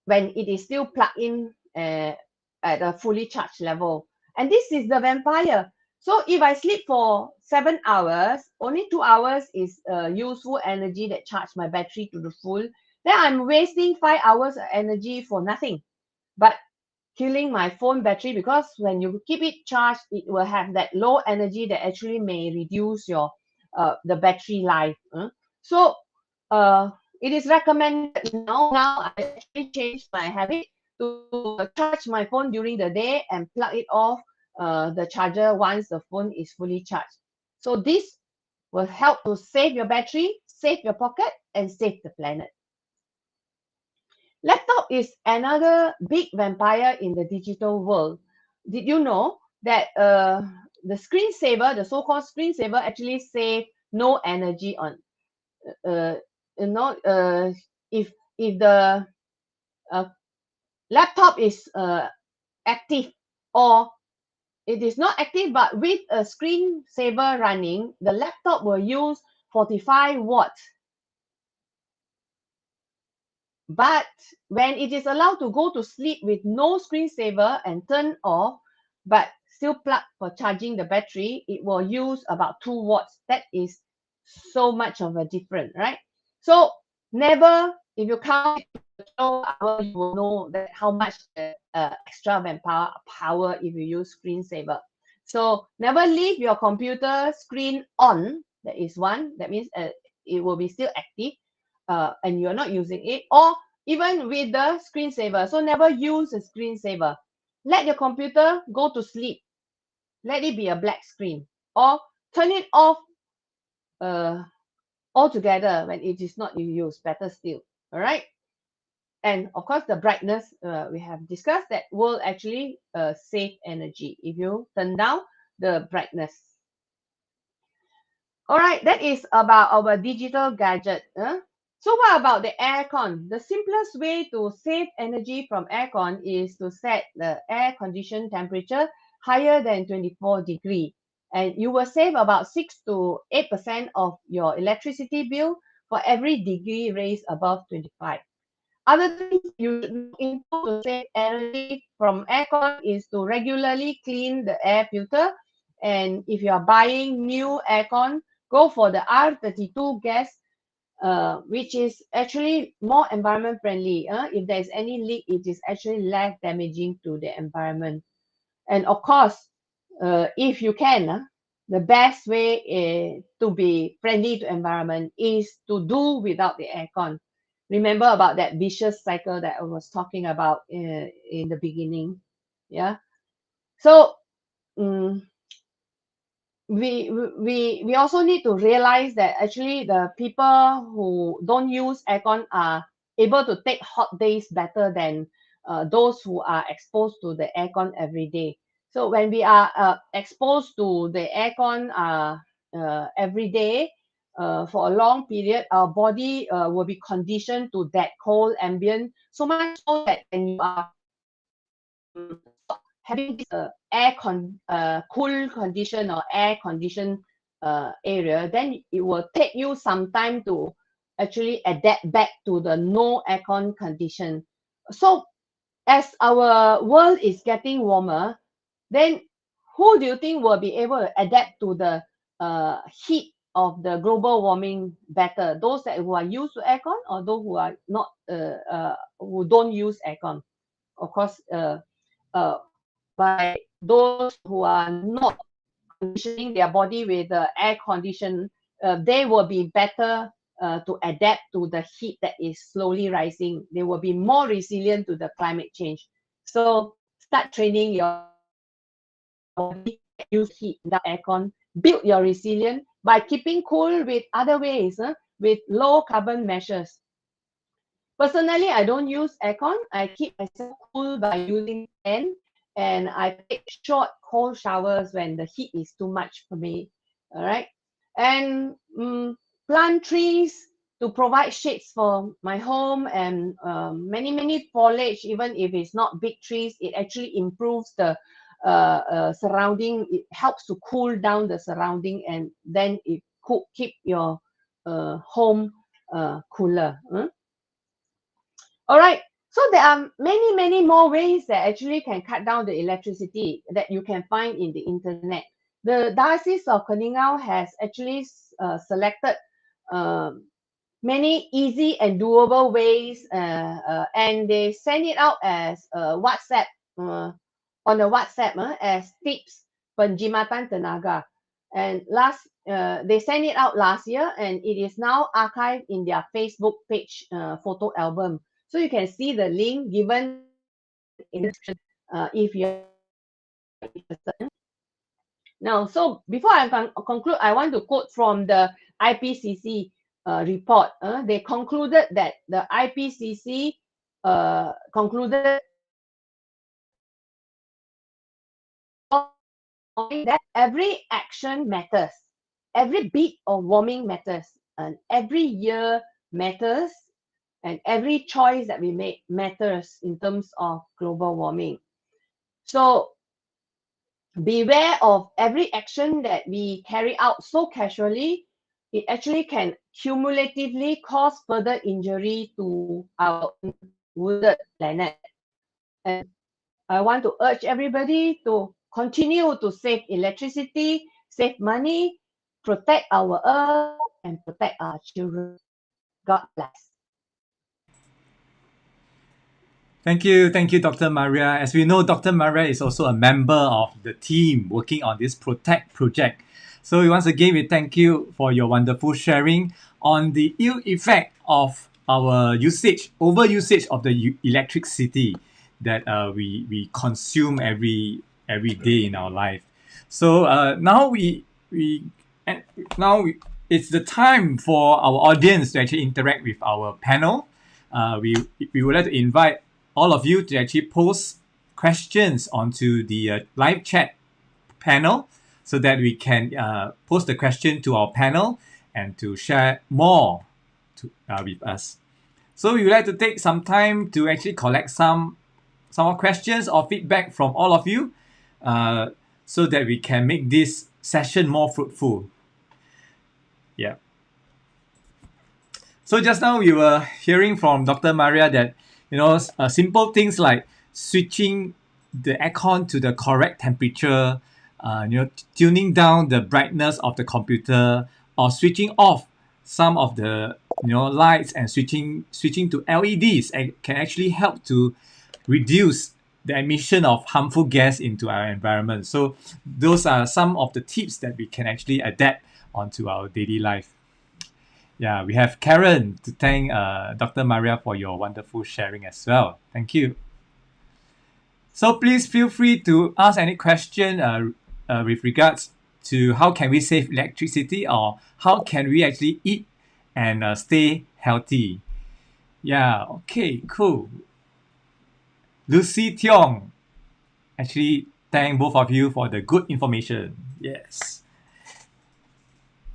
when it is still plugged in at a fully charged level. And this is the vampire. So if I sleep for 7 hours, only 2 hours is useful energy that charged my battery to the full. Then I'm wasting 5 hours of energy for nothing, but killing my phone battery, because when you keep it charged, it will have that low energy that actually may reduce your the battery life. So it is recommended now I actually changed my habit to charge my phone during the day and plug it off the charger once the phone is fully charged. So this will help to save your battery, save your pocket, and save the planet. Laptop is another big vampire in the digital world. Did you know that the screensaver, the so-called screensaver, actually save no energy on if the laptop is active, or it is not active but with a screensaver running, the laptop will use 45 watts. But when it is allowed to go to sleep with no screensaver and turn off, but still plug for charging the battery, it will use about 2 watts. That is so much of a difference, right? So never, if you count it, you will know that how much extra vampire power if you use screensaver. So never leave your computer screen on. That is one. That means it will be still active. And you're not using it, or even with the screensaver. So never use a screensaver. Let your computer go to sleep. Let it be a black screen, or turn it off altogether when it is not in use. Better still. All right. And of course, the brightness we have discussed that will actually save energy if you turn down the brightness. All right, that is about our digital gadget. So what about the aircon? The simplest way to save energy from aircon is to set the air condition temperature higher than 24 degrees. And you will save about 6 to 8% of your electricity bill for every degree raised above 25. Other things you should look into to save energy from aircon is to regularly clean the air filter. And if you are buying new aircon, go for the R32 gas, which is actually more environment friendly. If there is any leak, it is actually less damaging to the environment. And of course, if you can, the best way to be friendly to environment is to do without the aircon. Remember about that vicious cycle that I was talking about in the beginning. Yeah. So we also need to realize that actually the people who don't use aircon are able to take hot days better than those who are exposed to the aircon every day. So when we are exposed to the aircon every day for a long period, our body will be conditioned to that cold ambient, so much so that when you are having this cool condition or air conditioned area, then it will take you some time to actually adapt back to the no aircon condition. So as our world is getting warmer, then who do you think will be able to adapt to the heat of the global warming better? Those that who are used to aircon, or those who are not who don't use aircon? Of course, by those who are not conditioning their body with the air condition, they will be better to adapt to the heat that is slowly rising. They will be more resilient to the climate change. So start training your body to use heat without aircon. Build your resilience by keeping cool with other ways, with low carbon measures. Personally, I don't use aircon. I keep myself cool by using fan, and I take short cold showers when the heat is too much for me. All right, and plant trees to provide shades for my home, and many foliage. Even if it's not big trees, it actually improves the surrounding. It helps to cool down the surrounding, and then it could keep your home cooler. All right, so there are many more ways that actually can cut down the electricity that you can find in the internet. The Diocese of Keningau has actually selected many easy and doable ways, and they send it out as WhatsApp, on the WhatsApp as tips penjimatan tenaga. And they sent it out last year, and it is now archived in their Facebook page photo album. So you can see the link given in the description if you're interested. Now, so before I conclude, I want to quote from the IPCC report. They concluded that the IPCC concluded that every action matters, every bit of warming matters, and every year matters, and every choice that we make matters in terms of global warming. So beware of every action that we carry out so casually. It actually can cumulatively cause further injury to our wounded planet. And I want to urge everybody to continue to save electricity, save money, protect our earth, and protect our children. God bless. Thank you, Dr. Maria. As we know, Dr. Maria is also a member of the team working on this PROTEC project. So once again, we thank you for your wonderful sharing on the ill effect of our overusage of the electricity that we consume every day in our life. So now it's the time for our audience to actually interact with our panel. We would like to invite all of you to actually post questions onto the live chat panel so that we can post the question to our panel and to share more with us. So we would like to take some time to actually collect some questions or feedback from all of you so that we can make this session more fruitful. Yeah. So just now we were hearing from Dr. Maria that simple things like switching the aircon to the correct temperature, tuning down the brightness of the computer, or switching off some of the lights and switching to LEDs can actually help to reduce the emission of harmful gas into our environment. So those are some of the tips that we can actually adapt onto our daily life. Yeah, we have Karen to thank Dr. Maria for your wonderful sharing as well. Thank you. So please feel free to ask any question with regards to how can we save electricity or how can we actually eat and stay healthy. Yeah, okay, cool. Lucy Tiong actually thank both of you for the good information. Yes.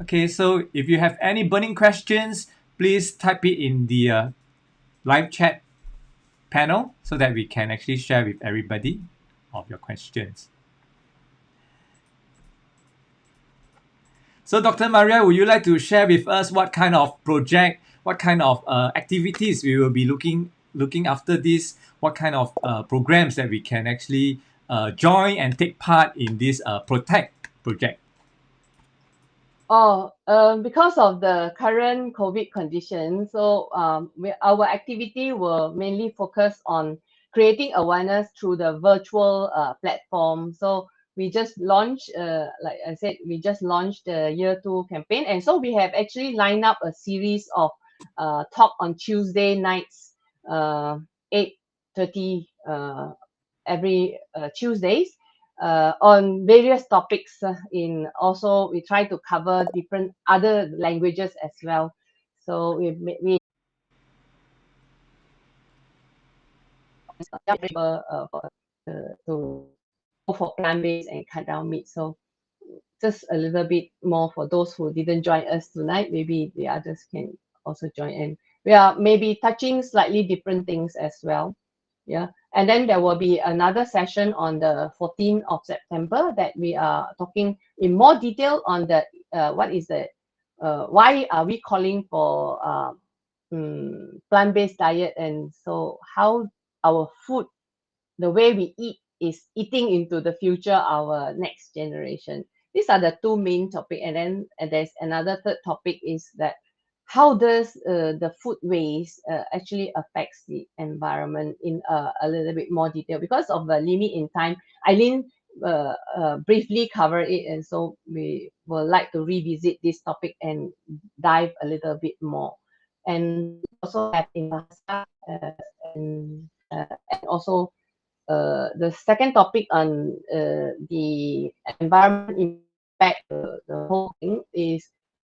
Okay, so if you have any burning questions, please type it in the live chat panel so that we can actually share with everybody of your questions. So Dr. Maria, would you like to share with us what kind of project, what kind of activities we will be looking after this, what kind of programs that we can actually join and take part in this PROTEC project? Because of the current COVID conditions, so our activity will mainly focus on creating awareness through the virtual platform. So we just launched, like I said, we just launched the Year 2 campaign. And so we have actually lined up a series of talk on Tuesday nights, 8:30 every Tuesdays on various topics. Also we try to cover different other languages as well. So we to go for plant-based and cut down meat. So just a little bit more for those who didn't join us tonight. Maybe the others can also join in. We are maybe touching slightly different things as well. Yeah. And then there will be another session on the 14th of September that we are talking in more detail on the what is the why are we calling for plant-based diet, and so how our food, the way we eat, is eating into the future, our next generation. These are the two main topics, and then there's another third topic is that how does the food waste actually affects the environment in a little bit more detail. Because of the limit in time, Eileen briefly covered it, and so we would like to revisit this topic and dive a little bit more. And also have and also the second topic on the environment impact, the whole thing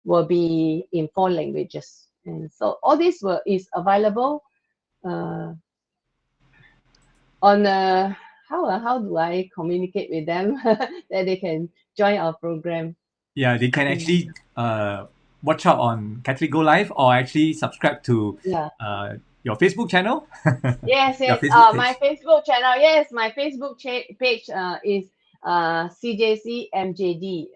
will be in 4 languages, and so all this is available on how do I communicate with them that they can join our program? Yeah, they can actually watch out on Catholic Go Live, or actually subscribe to your Facebook channel. Yes, Your yes. Facebook My Facebook channel. Yes, my Facebook page is CJC MJD,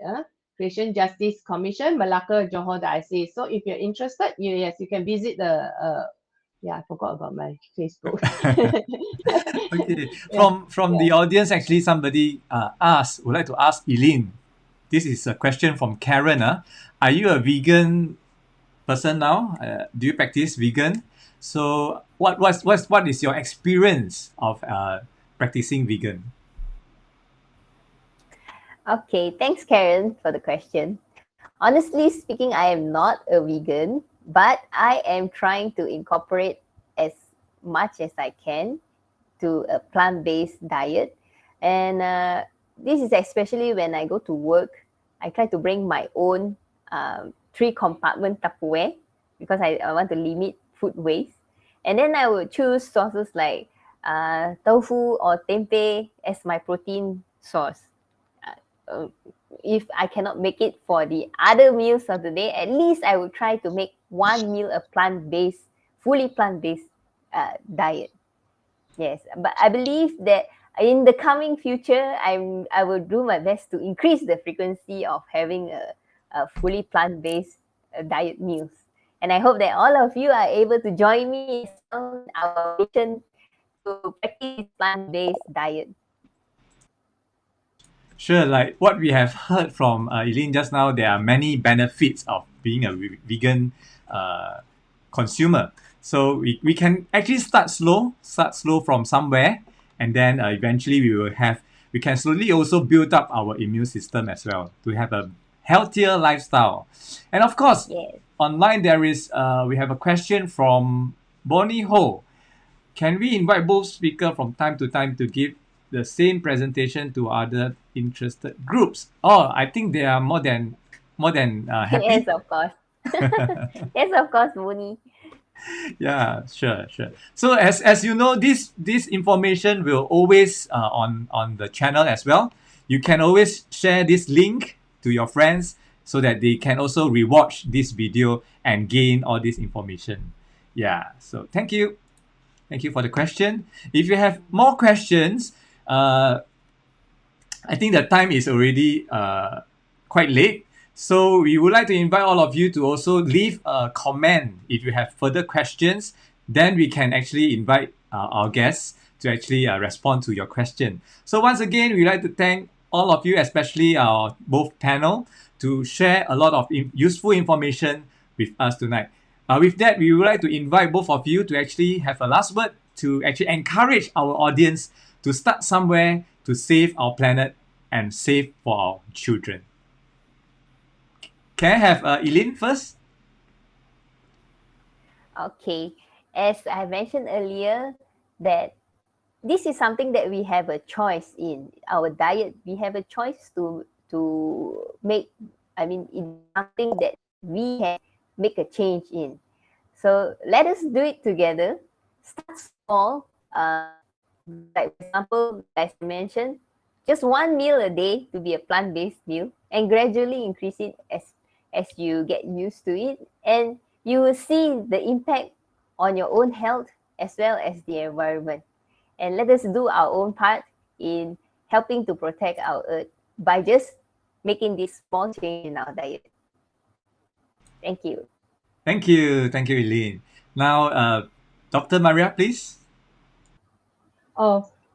Christian Justice Commission, Malacca, Johor Diocese. So if you're interested, you can visit the. I forgot about my Facebook. Okay. From the audience, actually, somebody would like to ask Eileen. This is a question from Karen. Are you a vegan person now? Do you practice vegan? So what is your experience of practicing vegan? Okay, thanks Karen for the question. Honestly speaking, I am not a vegan, but I am trying to incorporate as much as I can to a plant-based diet. And this is especially when I go to work. I try to bring my own 3-compartment Tupperware because I want to limit food waste. And then I would choose sources like tofu or tempeh as my protein source. If I cannot make it for the other meals of the day, at least I will try to make one meal a plant-based, fully plant-based diet. Yes, but I believe that in the coming future, I will do my best to increase the frequency of having a fully plant-based diet meals. And I hope that all of you are able to join me on our mission to practice plant-based diet. Sure, like what we have heard from Eileen just now, there are many benefits of being a vegan consumer. So we can actually start slow from somewhere, and then eventually we can slowly also build up our immune system as well to have a healthier lifestyle. And of course, online there is we have a question from Bonnie Ho. Can we invite both speakers from time to time to give the same presentation to other interested groups? Oh, I think they are more than happy. Yes, of course. Yes, of course, Bonnie. Yeah, sure. So as you know, this information will always on the channel as well. You can always share this link to your friends so that they can also rewatch this video and gain all this information. Yeah, so thank you for the question. If you have more questions, I think the time is already quite late. So we would like to invite all of you to also leave a comment if you have further questions. Then we can actually invite our guests to actually respond to your question. So once again, we'd like to thank all of you, especially our both panel, to share a lot of useful information with us tonight. With that, we would like to invite both of you to actually have a last word to actually encourage our audience to start somewhere to save our planet and save for our children. Can I have Eileen first? Okay, as I mentioned earlier, that this is something that we have a choice in our diet. We have a choice to make. I mean, it's something that we can make a change in. So let us do it together. Start small. Like for example, as I mentioned, just one meal a day to be a plant-based meal, and gradually increase it as you get used to it, and you will see the impact on your own health as well as the environment. And let us do our own part in helping to protect our earth by just making this small change in our diet. Thank you. Thank you, Eileen. Now, Dr. Maria, please.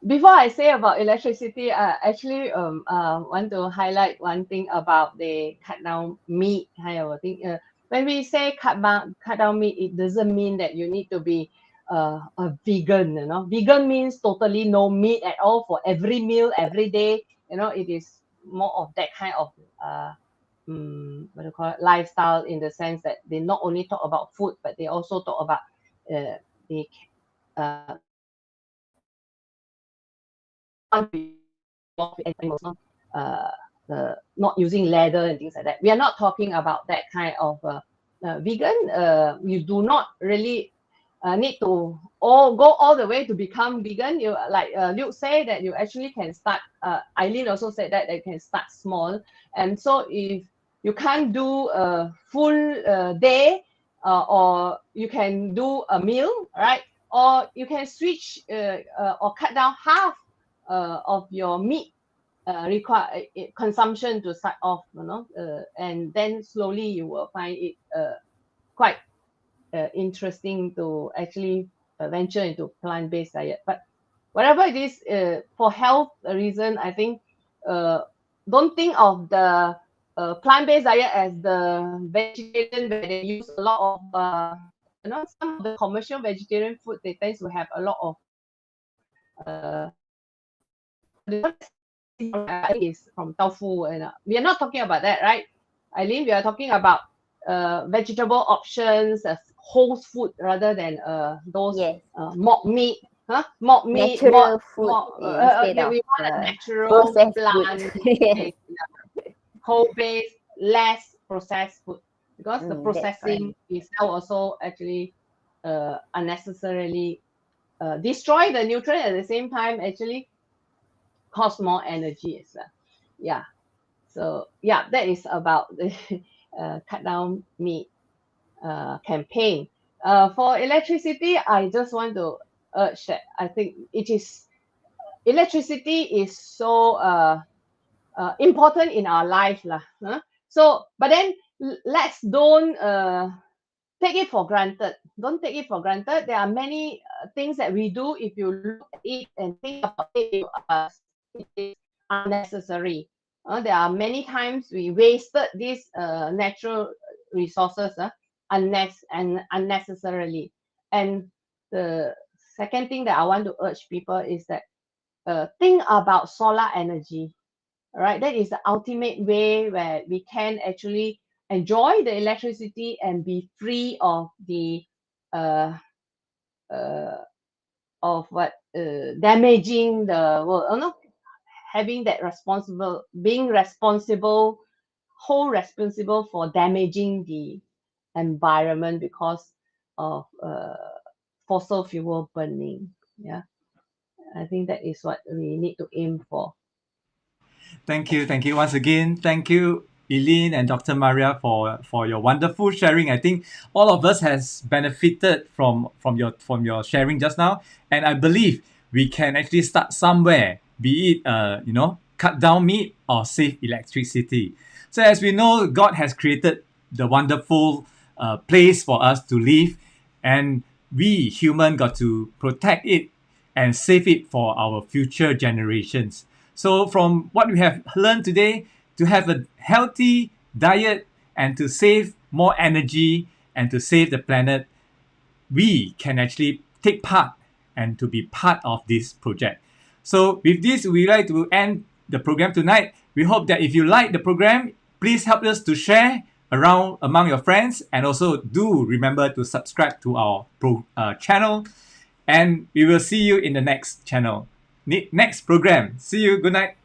Before I say about electricity, I actually want to highlight one thing about the cut down meat. I think when we say cut down meat, it doesn't mean that you need to be a vegan. You know, vegan means totally no meat at all for every meal every day. You know, it is more of that kind of what do you call it, lifestyle, in the sense that they not only talk about food, but they also talk about the not using leather and things like that. We are not talking about that kind of vegan. You do not really need to go all the way to become vegan. You, like Luke said, that you actually can start. Eileen also said that they can start small. And so if you can't do a full day, or you can do a meal, right? Or you can switch or cut down half of your meat consumption to start off, you know, and then slowly you will find it quite interesting to actually venture into plant-based diet. But whatever it is, for health reason, I think don't think of the plant-based diet as the vegetarian, where they use a lot of you know, some of the commercial vegetarian food, they tend to have a lot of is from tofu, and we are not talking about that, right, Eileen? We are talking about vegetable options as whole food rather than those mock meat, mock meat, natural food. we want a natural plant whole base, less processed food, because the processing is now also actually unnecessarily destroy the nutrient, at the same time actually cost more energy as well. Yeah, so yeah, that is about the cut down meat campaign. For electricity, I just want to urge that I think electricity is so important in our life lah. So, but then let's don't take it for granted. Don't take it for granted. There are many things that we do. If you look at it and think about it, it is unnecessary. There are many times we wasted these natural resources unnecessarily. And the second thing that I want to urge people is that think about solar energy. All right, that is the ultimate way where we can actually enjoy the electricity and be free of the damaging the world. Having that being responsible for damaging the environment because of fossil fuel burning. Yeah, I think that is what we need to aim for. Thank you once again. Thank you, Eileen and Dr. Maria, for your wonderful sharing. I think all of us has benefited from your sharing just now, and I believe we can actually start somewhere, be it cut down meat or save electricity. So as we know, God has created the wonderful place for us to live, and we human got to protect it and save it for our future generations. So from what we have learned today, to have a healthy diet and to save more energy and to save the planet, we can actually take part and to be part of this project. So with this, we like to end the program tonight. We hope that if you like the program, please help us to share around among your friends, and also do remember to subscribe to our channel. And we will see you in the next channel. Next program. See you. Good night.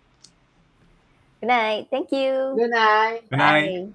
Good night. Thank you. Good night. Good night. Bye.